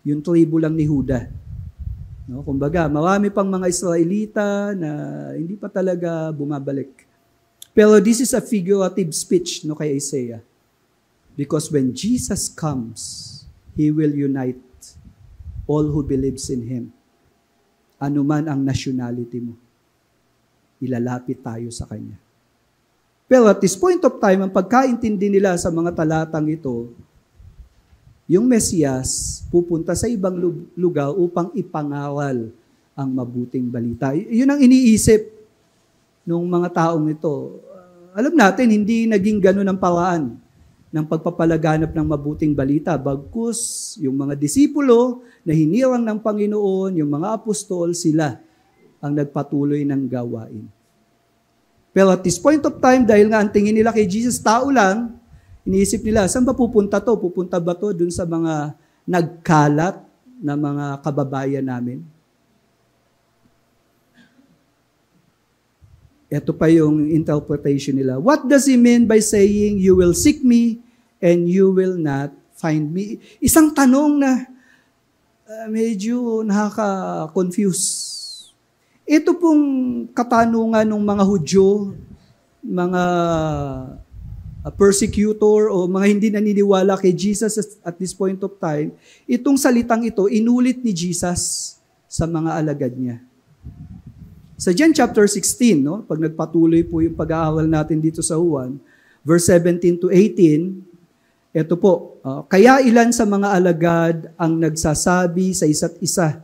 Yung tribo lang ni Huda. No? Kumbaga, marami pang mga Israelita na hindi pa talaga bumabalik. Pero this is a figurative speech no, kay Isaiah. Because when Jesus comes, He will unite all who believes in Him. Ano man ang nationality mo, ilalapit tayo sa Kanya. Pero at this point of time, ang pagkaintindi nila sa mga talatang ito, yung Mesiyas pupunta sa ibang lugar upang ipangaral ang mabuting balita. Yun ang iniisip ng mga taong ito. Alam natin, hindi naging ganun ang paraan ng pagpapalaganap ng mabuting balita. Bagkus, yung mga disipulo na hinirang ng Panginoon, yung mga apostol, sila ang nagpatuloy ng gawain. Pero at this point of time, dahil nga ang tingin nila kay Jesus, tao lang, iniisip nila, saan ba pupunta to? Pupunta ba to dun sa mga nagkalat na mga kababayan namin? Ito pa yung interpretation nila. What does He mean by saying, you will seek me and you will not find me? Isang tanong na medyo nakaka-confuse. Ito pong katanungan ng mga Hudyo, mga persecutor o mga hindi naniniwala kay Jesus at this point of time, itong salitang ito, inulit ni Jesus sa mga alagad niya. Sa John chapter 16, no, pag nagpatuloy po yung pag-aaral natin dito sa Juan, verse 17 to 18, ito po, kaya ilan sa mga alagad ang nagsasabi sa isa't isa,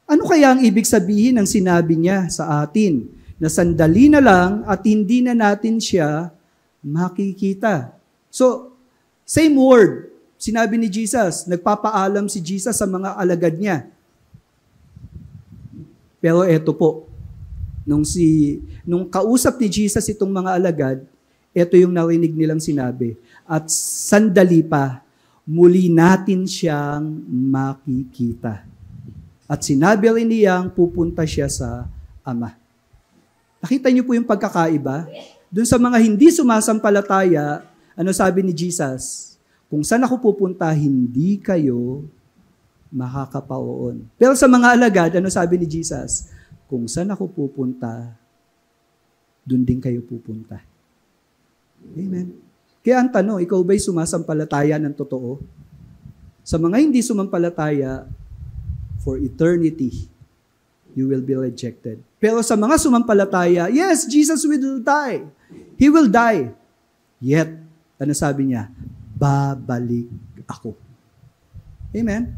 ano kaya ang ibig sabihin ng sinabi niya sa atin, na sandali na lang at hindi na natin siya makikita? So, same word, sinabi ni Jesus, nagpapaalam si Jesus sa mga alagad niya. Pero ito po, nung kausap ni Jesus itong mga alagad, ito yung narinig nilang sinabi. At sandali pa, muli natin siyang makikita. At sinabi rin niyang pupunta siya sa Ama. Nakita niyo po yung pagkakaiba? Doon sa mga hindi sumasampalataya, ano sabi ni Jesus? Kung saan ako pupunta, hindi kayo makakaparoon. Pero sa mga alagad, ano sabi ni Jesus? Kung saan ako pupunta, doon din kayo pupunta. Amen. Kaya ang tanong, ikaw ba'y sumasampalataya ng totoo? Sa mga hindi sumampalataya, for eternity, you will be rejected. Pero sa mga sumampalataya, yes, Jesus will die. He will die. Yet, ano sabi niya? Babalik ako. Amen?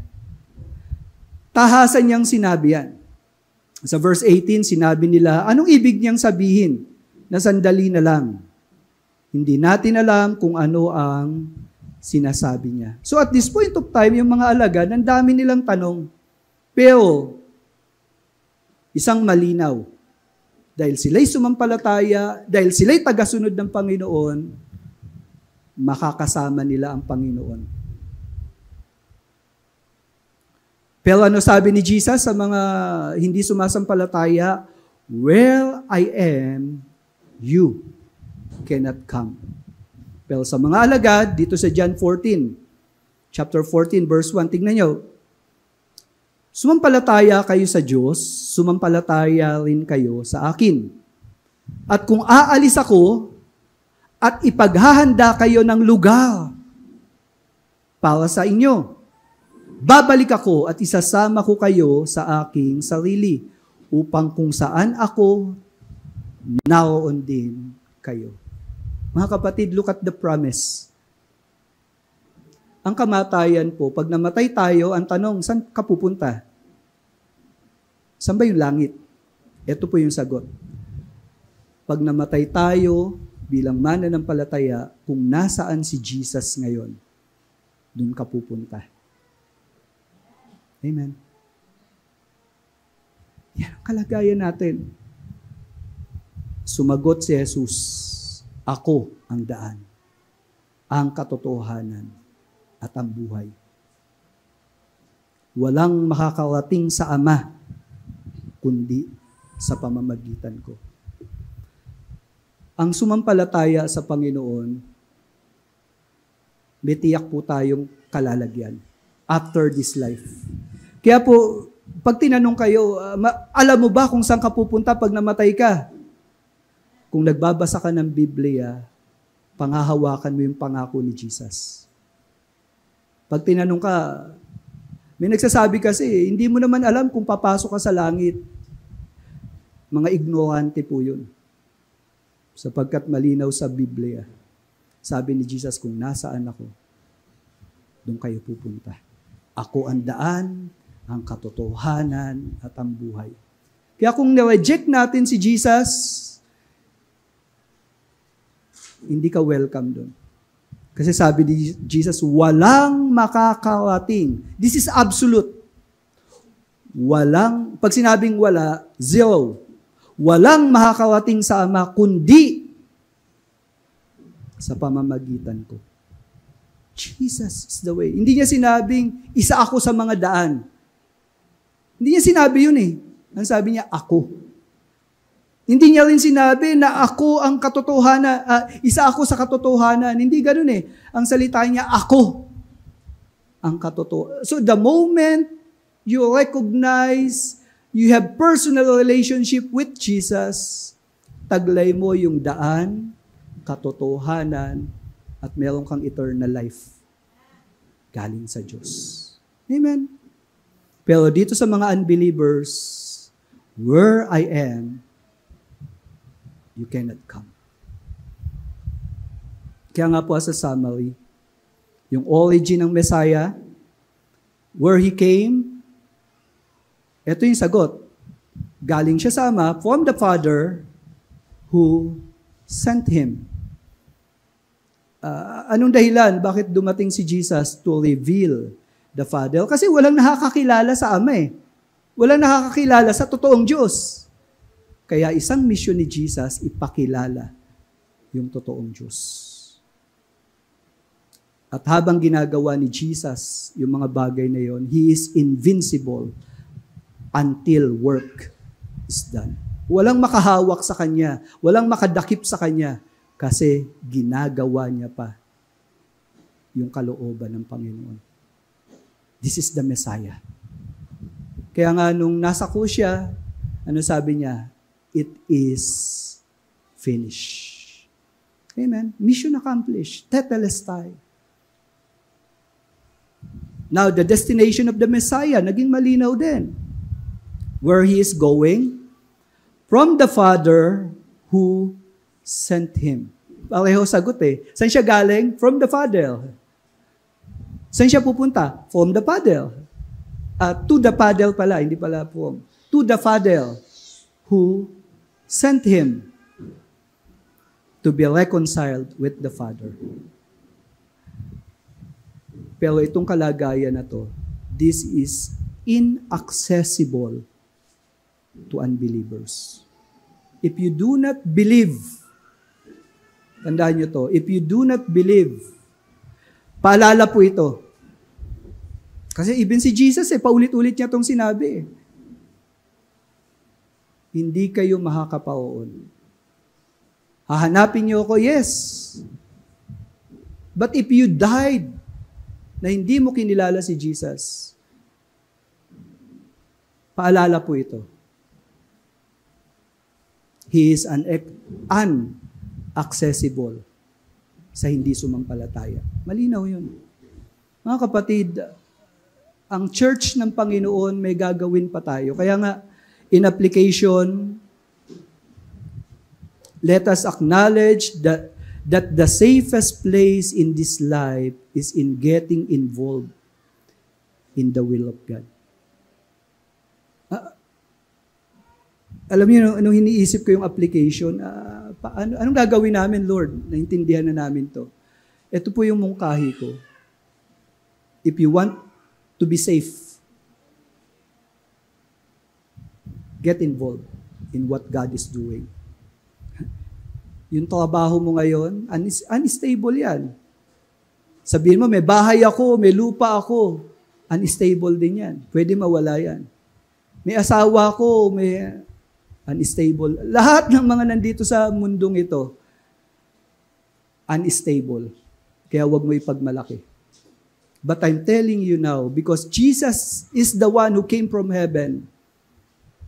Tahasan niyang sinabi yan. Sa verse 18, sinabi nila, anong ibig niyang sabihin na sandali na lang? Hindi natin alam kung ano ang sinasabi niya. So at this point of time, yung mga alagad, ang dami nilang tanong. Pero, isang malinaw, dahil sila'y sumampalataya, dahil sila'y tagasunod ng Panginoon, makakasama nila ang Panginoon. Pero ano sabi ni Jesus sa mga hindi sumasampalataya? Where I am, you cannot come. Pero sa mga alagad, dito sa John 14, chapter 14, verse 1, tingnan nyo, sumampalataya kayo sa Diyos, sumampalataya rin kayo sa akin. At kung aalis ako, at ipaghahanda kayo ng lugar para sa inyo, babalik ako at isasama ko kayo sa aking sarili, upang kung saan ako, naroon din kayo. Mga kapatid, look at the promise. Ang kamatayan po, pag namatay tayo, ang tanong, saan ka pupunta? Saan ba yung langit? Ito po yung sagot. Pag namatay tayo bilang mananampalataya, kung nasaan si Jesus ngayon, doon ka pupunta. Amen. Yan ang kalagayan natin. Sumagot si Jesus, ako ang daan, ang katotohanan, at ang buhay. Walang makakarating sa Ama, kundi sa pamamagitan ko. Ang sumampalataya sa Panginoon, may tiyak po tayong kalalagyan after this life. Kaya po, pag tinanong kayo, alam mo ba kung saan ka pupunta pag namatay ka? Kung nagbabasa ka ng Biblia, panghahawakan mo yung pangako ni Jesus. Pag tinanong ka, may nagsasabi kasi, hindi mo naman alam kung papasok ka sa langit. Mga ignorante po yun. Sapagkat malinaw sa Biblia. Sabi ni Jesus, kung nasaan ako, doon kayo pupunta. Ako ang daan, ang katotohanan, at ang buhay. Kaya kung na-reject natin si Jesus, hindi ka welcome doon. Kasi sabi ni Jesus, walang makakarating. This is absolute. Walang, pag sinabing wala, zero. Walang makakarating sa Ama, kundi sa pamamagitan ko. Jesus is the way. Hindi niya sinabing, isa ako sa mga daan. Hindi niya sinabi yun eh. Ang sabi niya, ako. Hindi niya rin sinabi na ako ang katotohanan, isa ako sa katotohanan. Hindi ganun eh. Ang salita niya, ako ang katotohanan. So the moment you recognize, you have personal relationship with Jesus, taglay mo yung daan, katotohanan, at meron kang eternal life galing sa Diyos. Amen. Pero dito sa mga unbelievers, where I am, you cannot come. Kaya nga po sa summary, yung origin ng Messiah, where He came, ito yung sagot. Galing siya sa Ama, from the Father who sent Him. Anong dahilan? Bakit dumating si Jesus to reveal the Father? Kasi walang nakakakilala sa Ama eh. Walang nakakakilala sa totoong Diyos. Kaya isang mission ni Jesus, ipakilala yung totoong Diyos. At habang ginagawa ni Jesus yung mga bagay na yon, He is invincible until work is done. Walang makahawak sa Kanya, walang makadakip sa Kanya, kasi ginagawa niya pa yung kalooban ng Panginoon. This is the Messiah. Kaya nga nung nasa krus siya, ano sabi niya? It is finished. Amen. Mission accomplished. Tetelestai. Now, the destination of the Messiah, naging malinaw din. Where He is going? From the Father who sent Him. Pareho sagot eh. Saan siya galing? From the Father. Saan siya pupunta? From the Father. To the Father pala, hindi pala from. To the Father who sent Him to be reconciled with the Father. Pero itong kalagayan na to, this is inaccessible to unbelievers. if you do not believe, tandaan nyo to, if you do not believe, paalala po ito. Kasi even si Jesus, paulit-ulit niya itong sinabi. Hindi kayo makakapaoon. Hahanapin niyo ako, yes. But if you died na hindi mo kinilala si Jesus, paalala po ito. He is unaccessible sa hindi sumampalataya. Malinaw yun. Mga kapatid, ang church ng Panginoon may gagawin pa tayo. Kaya nga, in application, let us acknowledge that the safest place in this life is in getting involved in the will of God. Alam niyo, nung iniisip ko yung application, anong gagawin namin, Lord? Naintindihan na namin to. Ito po yung mungkahi ko. If you want to be safe, get involved in what God is doing. Yung trabaho mo ngayon, unstable yan. Sabihin mo, may bahay ako, may lupa ako. Unstable din yan. Pwede mawala yan. May asawa ko, may unstable. Lahat ng mga nandito sa mundong ito, unstable. Kaya wag mo ipagmalaki. But I'm telling you now, because Jesus is the one who came from heaven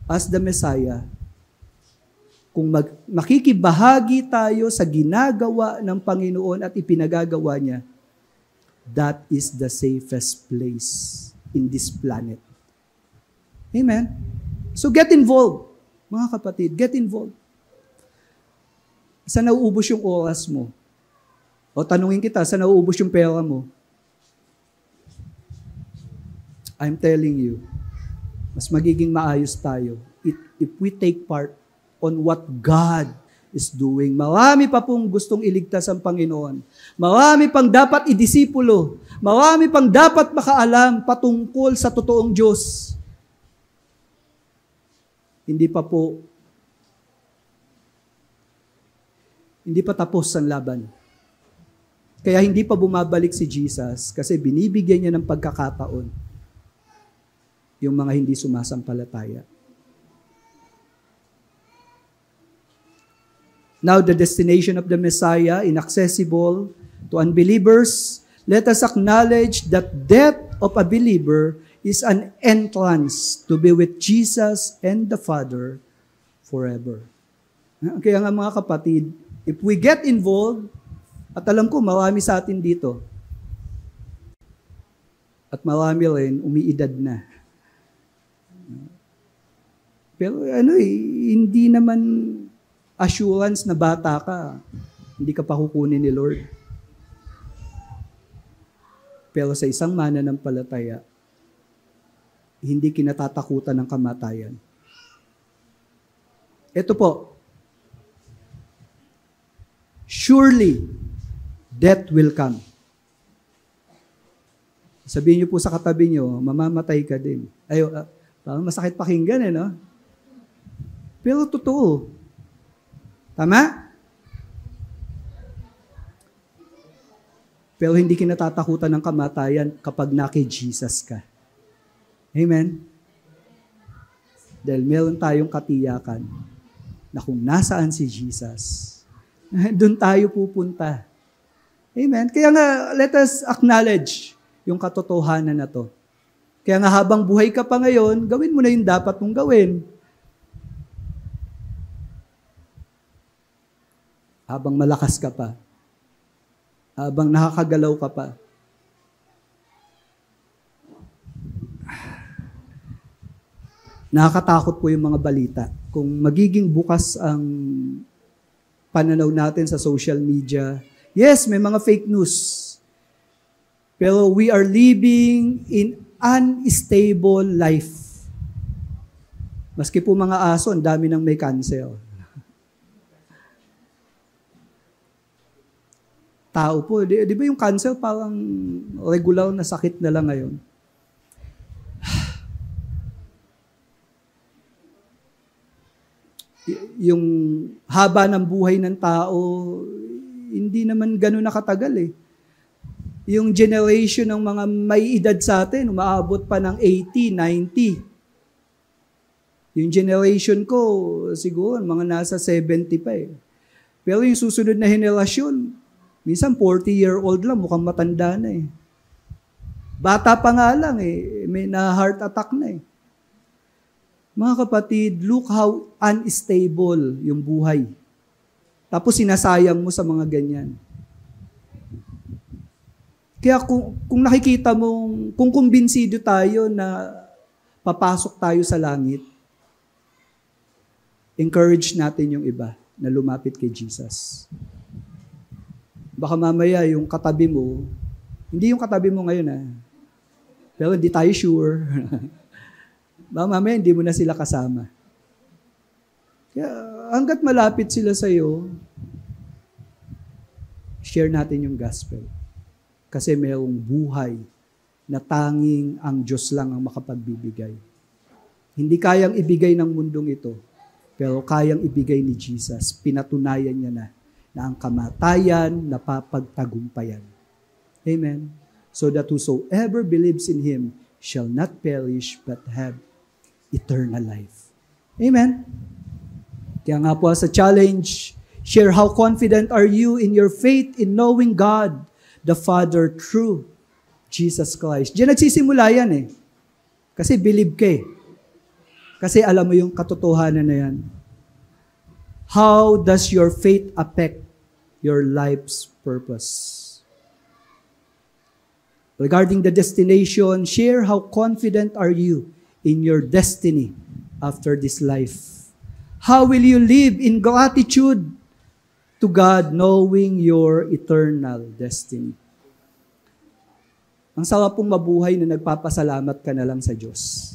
as the Messiah, kung makikibahagi tayo sa ginagawa ng Panginoon at ipinagagawa niya, that is the safest place in this planet. Amen? So get involved. Mga kapatid, get involved. Saan nauubos yung oras mo? O tanungin kita, saan nauubos yung pera mo? I'm telling you, mas magiging maayos tayo if we take part on what God is doing. Marami pa pong gustong iligtas ang Panginoon. Marami pang dapat idisipulo. Marami pang dapat makaalam patungkol sa totoong Diyos. Hindi pa tapos ang laban. Kaya hindi pa bumabalik si Jesus kasi binibigyan niya ng pagkakataon yung mga hindi sumasampalataya. Now, the destination of the Messiah, inaccessible to unbelievers, let us acknowledge that death of a believer is an entrance to be with Jesus and the Father forever. Kaya nga mga kapatid, if we get involved, at alam ko marami sa atin dito, at marami rin umiidad na. Pero hindi naman assurance na bata ka, hindi ka pa kukunin ni Lord. Pero sa isang mananampalataya, hindi kinatatakutan ng kamatayan. Ito po, surely, death will come. Sabihin niyo po sa katabi niyo, mamamatay ka din. Parang masakit pakinggan no? Pero totoo. Tama? Pero hindi kinatatakutan ng kamatayan kapag naki Jesus ka. Amen? Dahil meron tayong katiyakan na kung nasaan si Jesus, doon tayo pupunta. Amen? Kaya nga, let us acknowledge yung katotohanan na to. Kaya nga habang buhay ka pa ngayon, gawin mo na yung dapat mong gawin. Habang malakas ka pa. Habang nakakagalaw ka pa. Nakakatakot po yung mga balita. Kung magiging bukas ang pananaw natin sa social media, yes, may mga fake news. Pero we are living in unstable life. Maski po mga aso, ang dami nang may cancer. Tao po, di ba yung cancer parang regular na sakit na lang ngayon? yung haba ng buhay ng tao, hindi naman gano'n nakatagal eh. Yung generation ng mga may edad sa atin, umaabot pa ng 80, 90. Yung generation ko, siguro, mga nasa 70 pa eh. Pero yung susunod na henerasyon, minsan 40-year-old lang, mukhang matanda na eh. Bata pa nga lang eh, may na-heart attack na eh. Mga kapatid, look how unstable yung buhay. Tapos sinasayang mo sa mga ganyan. Kaya kung nakikita mong, kung kumbinsido tayo na papasok tayo sa langit, encourage natin yung iba na lumapit kay Jesus. Baka mamaya yung katabi mo, hindi yung katabi mo ngayon pero hindi tayo sure. Baka mamaya hindi mo na sila kasama. Kaya hanggat malapit sila sa'yo, share natin yung gospel. Kasi mayroong buhay na tanging ang Diyos lang ang makapagbibigay. Hindi kayang ibigay ng mundong ito, pero kayang ibigay ni Jesus. Pinatunayan niya na ang kamatayan napapagtagumpayan. Amen. So that whosoever believes in Him shall not perish but have eternal life. Amen. Kaya nga po sa challenge, share how confident are you in your faith in knowing God, the Father through Jesus Christ. Diyan nagsisimula yan eh. Kasi believe ka eh. Kasi alam mo yung katotohanan na yan. How does your faith affect your life's purpose? Regarding the destination, share how confident are you in your destiny after this life. How will you live in gratitude to God knowing your eternal destiny? Ang sarap pong mabuhay na nagpapasalamat ka na lang sa Diyos.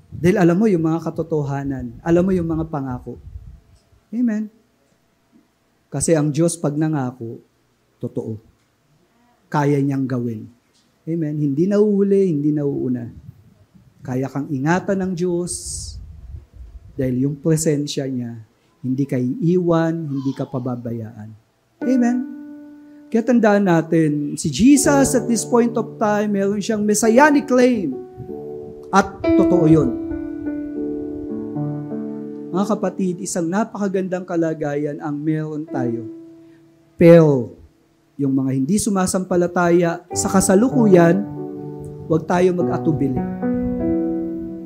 Dahil alam mo yung mga katotohanan, alam mo yung mga pangako. Amen. Kasi ang Diyos pag nangako, totoo. Kaya niyang gawin. Amen. Hindi nauhuli, hindi nauuna. Kaya kang ingatan ng Diyos dahil yung presensya niya, hindi ka iiwan, hindi ka pababayaan. Amen. Kaya tandaan natin, si Jesus at this point of time, meron siyang messianic claim. At totoo yun. Mga kapatid, isang napakagandang kalagayan ang meron tayo. Pero, yung mga hindi sumasampalataya sa kasalukuyan, huwag tayo mag-atubili.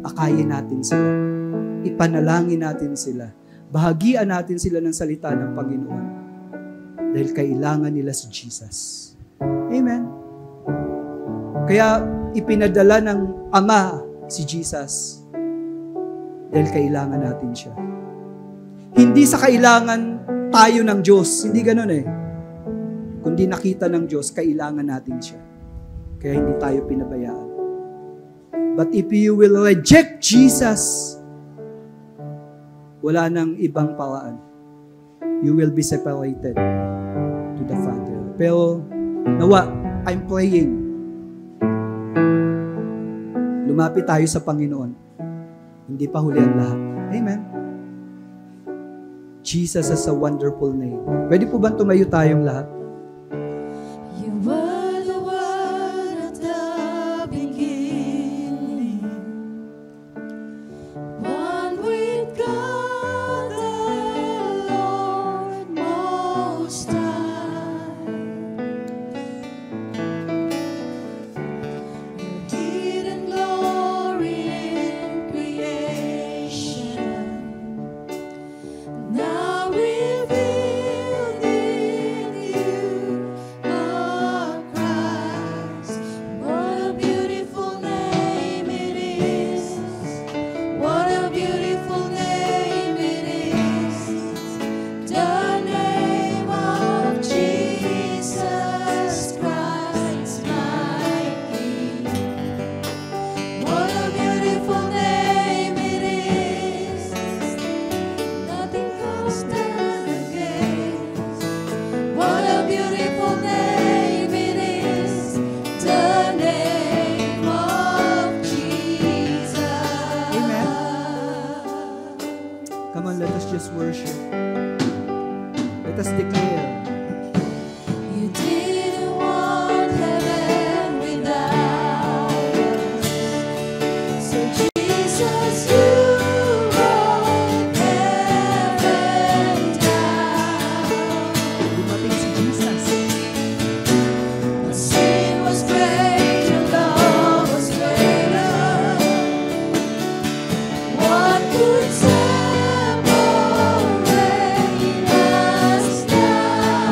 Akayin natin sila. Ipanalangin natin sila. Bahagian natin sila ng salita ng Panginoon. Dahil kailangan nila si Jesus. Amen. Kaya ipinadala ng Ama si Jesus. Dahil kailangan natin siya. Hindi sa kailangan tayo ng Diyos. Hindi ganun eh. Kundi nakita ng Diyos, kailangan natin siya. Kaya hindi tayo pinabayaan. But if you will reject Jesus, wala nang ibang paraan. You will be separated to the Father. Pero, nawa, I'm praying. Lumapit tayo sa Panginoon. Hindi pa huli ang lahat. Amen. Jesus has a wonderful name. Pwede po ba tumayo tayong lahat? You were the Word at the beginning, one with God the Lord Most High. Your hidden glory in creation, now revealed in you. Come on, let us just worship. Let us declare. You didn't want heaven without us. So Jesus, you brought heaven down. Dumating si Jesus. When sin was great, your love was greater. What could separate us now?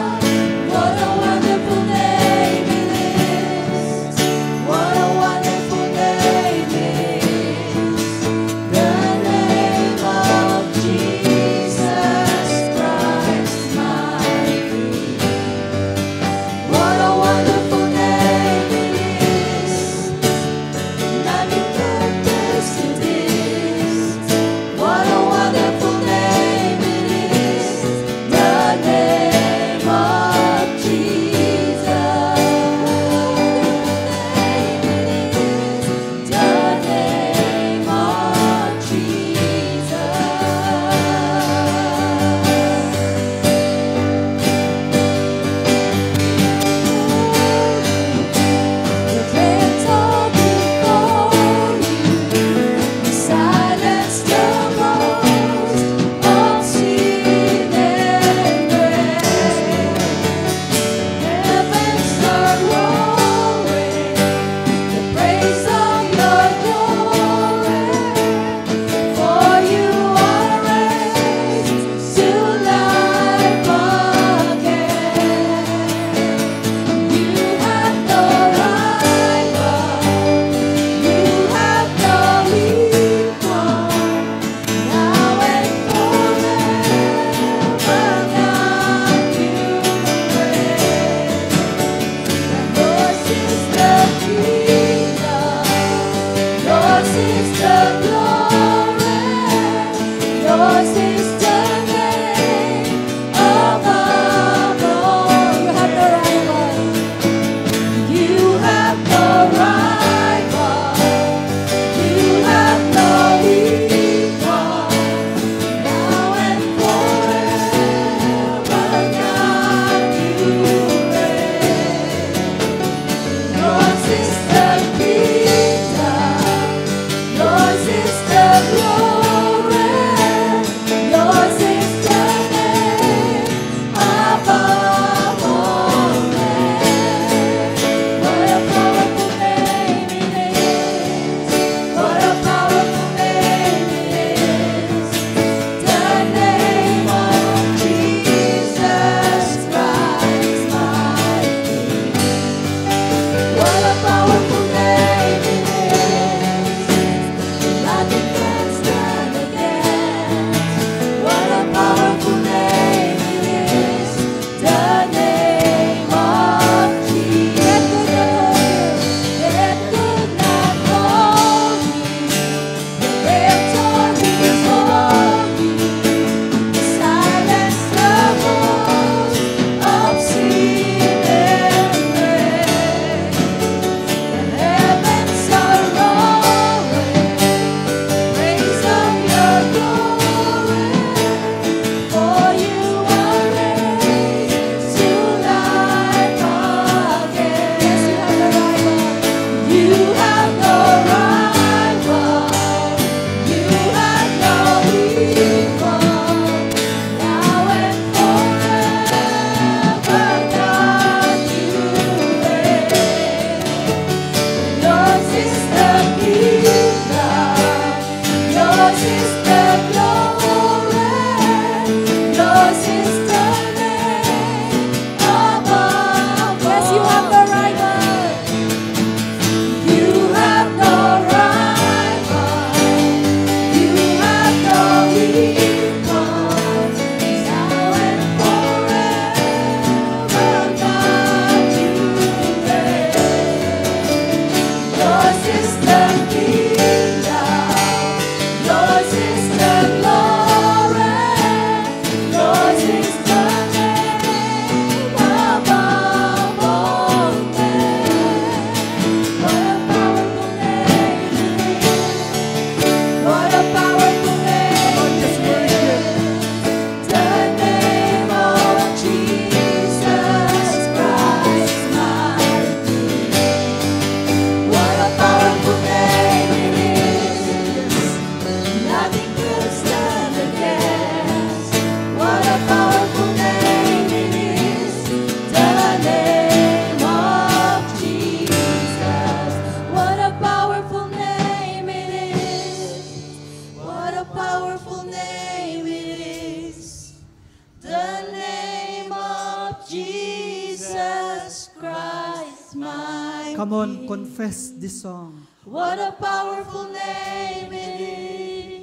Come on, confess this song. What a powerful name it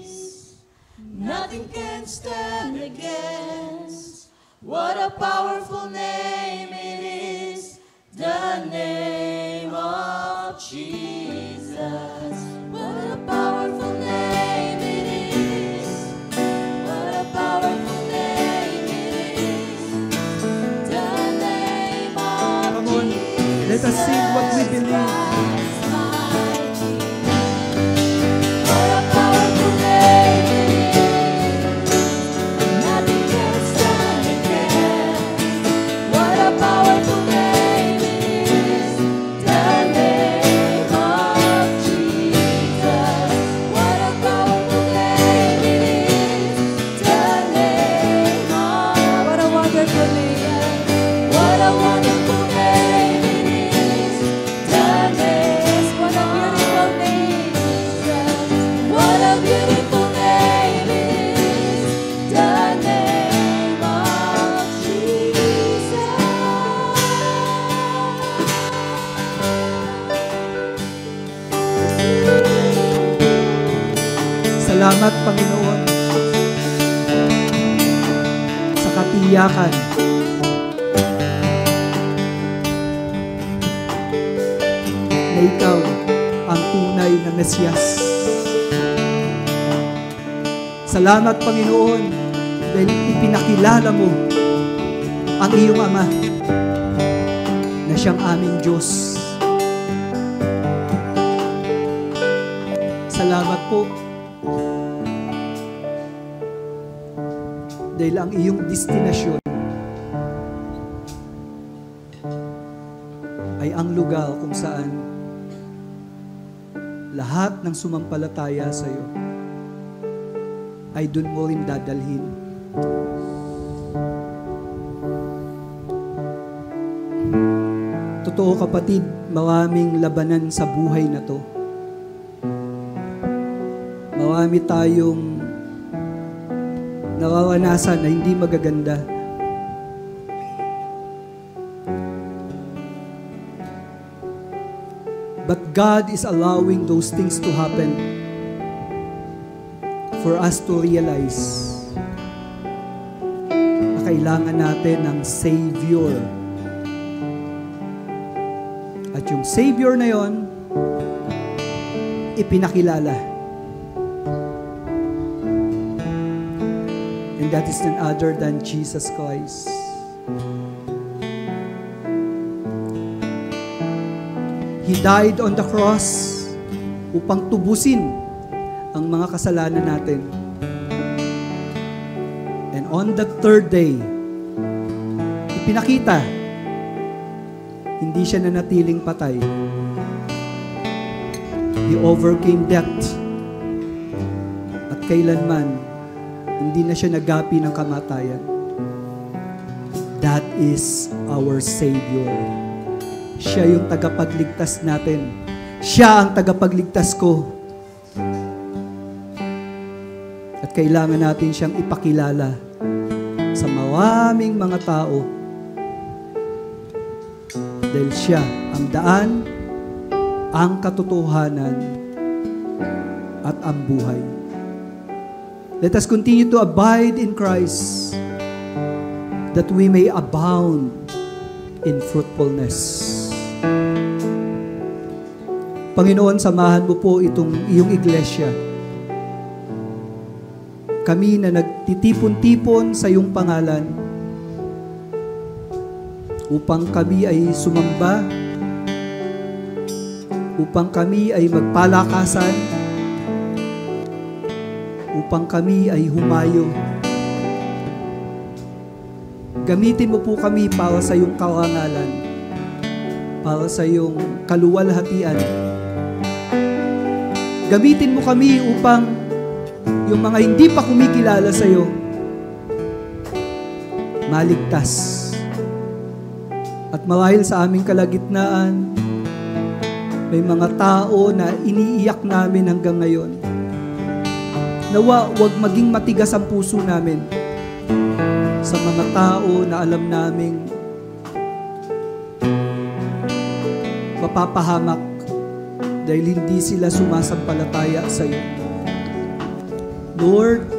is. Nothing can stand against. What a powerful name it is. The name of Jesus. What a powerful name it is. What a powerful name it is. The name of Come on, let us sing what we believe. What a powerful name it is. Nothing can stand against. What a powerful name it is. The name of Jesus. What a powerful name it is. The name of What a wonderful name. What a wonderful name it is. The name. What a beautiful name. What a beautiful name it is. The name of Jesus. Salamat, Panginoon, sa katiyakan na Ikaw ang tunay na Mesiyas. Salamat, Panginoon, dahil ipinakilala mo ang iyong Ama na siyang aming Diyos. Salamat po dahil ang iyong destinasyon ay ang lugar kung saan lahat ng sumampalataya sa iyo ay doon mo rin dadalhin. Totoo, kapatid, maraming labanan sa buhay na to. Marami tayong nararanasan na hindi magaganda. But God is allowing those things to happen for us to realize na kailangan natin ng Savior. At yung Savior na yon, ipinakilala. And that is none other than Jesus Christ. He died on the cross upang tubusin ang mga kasalanan natin. And on the third day, ipinakita, hindi siya nanatiling patay. He overcame death. At kailanman, hindi na siya nagapi ng kamatayan. That is our Savior. Siya yung tagapagligtas natin. Siya ang tagapagligtas ko. At kailangan natin siyang ipakilala sa maraming mga tao. Dahil siya ang daan, ang katotohanan, at ang buhay. Let us continue to abide in Christ that we may abound in fruitfulness. Panginoon, samahan mo po itong iyong iglesia. Kami na nagtitipon-tipon sa iyong pangalan upang kami ay sumamba, upang kami ay magpalakasan, upang kami ay humayo. Gamitin mo po kami para sa iyong karangalan, para sa iyong kaluwalhatian. Gamitin mo kami upang yung mga hindi pa kumikilala sa iyo maligtas. At marahil sa aming kalagitnaan, may mga tao na iniiyak namin hanggang ngayon. Nawa, huwag maging matigas ang puso namin sa mga tao na alam naming mapapahamak dahil hindi sila sumasampalataya sa iyo. Lord,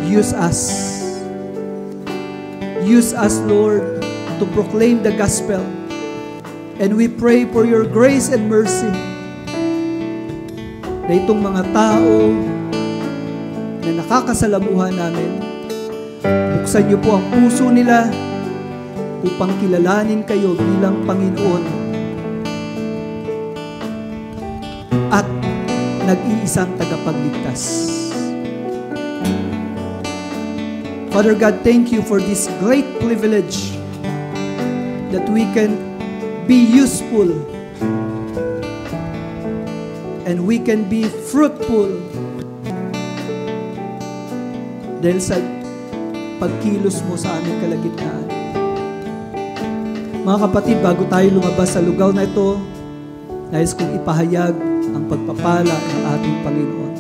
use us. Use us, Lord, to proclaim the gospel. And we pray for your grace and mercy na itong mga tao na nakakasalamuhan namin, buksan niyo po ang puso nila upang kilalanin kayo bilang Panginoon at nag-iisang tagapagligtas. Father God, thank you for this great privilege that we can be useful and we can be fruitful dahil sa pagkilos mo sa aming kalagitnaan. Mga kapatid, bago tayo lumabas sa lugar na ito, nais kong ipahayag ang pagpapala ng ating Panginoon.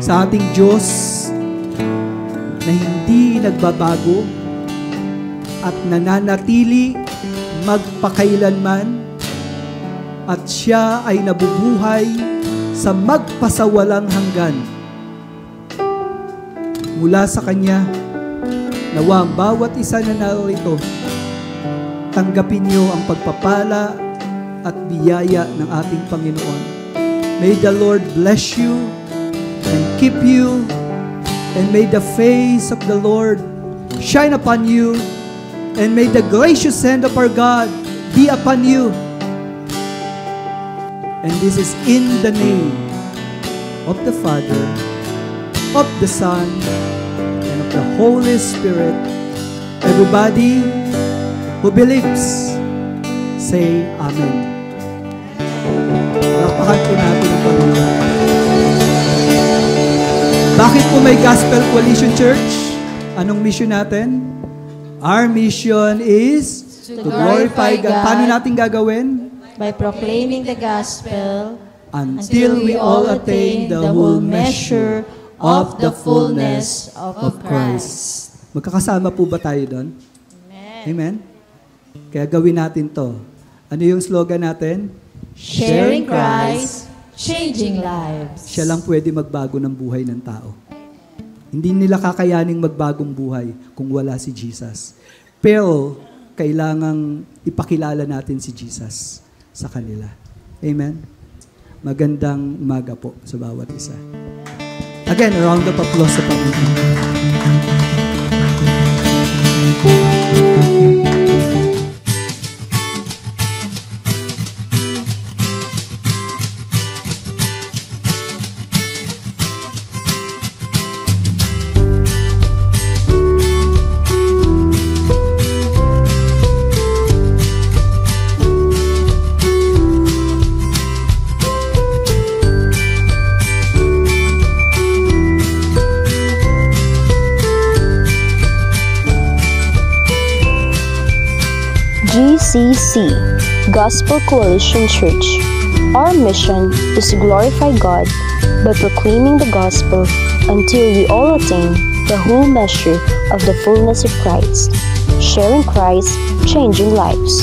Sa ating Diyos na hindi nagbabago at nananatili magpakailanman, at siya ay nabubuhay sa magpasawalang hanggan. Mula sa Kanya, nawa ang bawat isa na narito, tanggapin niyo ang pagpapala at biyaya ng ating Panginoon. May the Lord bless you and keep you, and may the face of the Lord shine upon you, and may the gracious hand of our God be upon you. And this is in the name of the Father, of the Son, and of the Holy Spirit. Everybody who believes, say Amen. Palakpakan po natin ang Panginoon. Bakit po may Gospel Coalition Church? Anong mission natin? Our mission is to glorify God. Paano natin gagawin? By proclaiming the gospel Until we all attain the whole measure of the fullness of Christ. Magkakasama po ba tayo doon? Amen. Amen? Kaya gawin natin to. Ano yung slogan natin? Sharing Christ, changing lives. Siya lang pwede magbago ng buhay ng tao. Hindi nila kakayaning magbagong buhay kung wala si Jesus. Pero, kailangang ipakilala natin si Jesus sa kanila. Amen? Magandang umaga po sa bawat isa. Again, a round of applause sa Panginoon. GCC, Gospel Coalition Church. Our mission is to glorify God by proclaiming the gospel until we all attain the whole measure of the fullness of Christ. Sharing Christ, changing lives.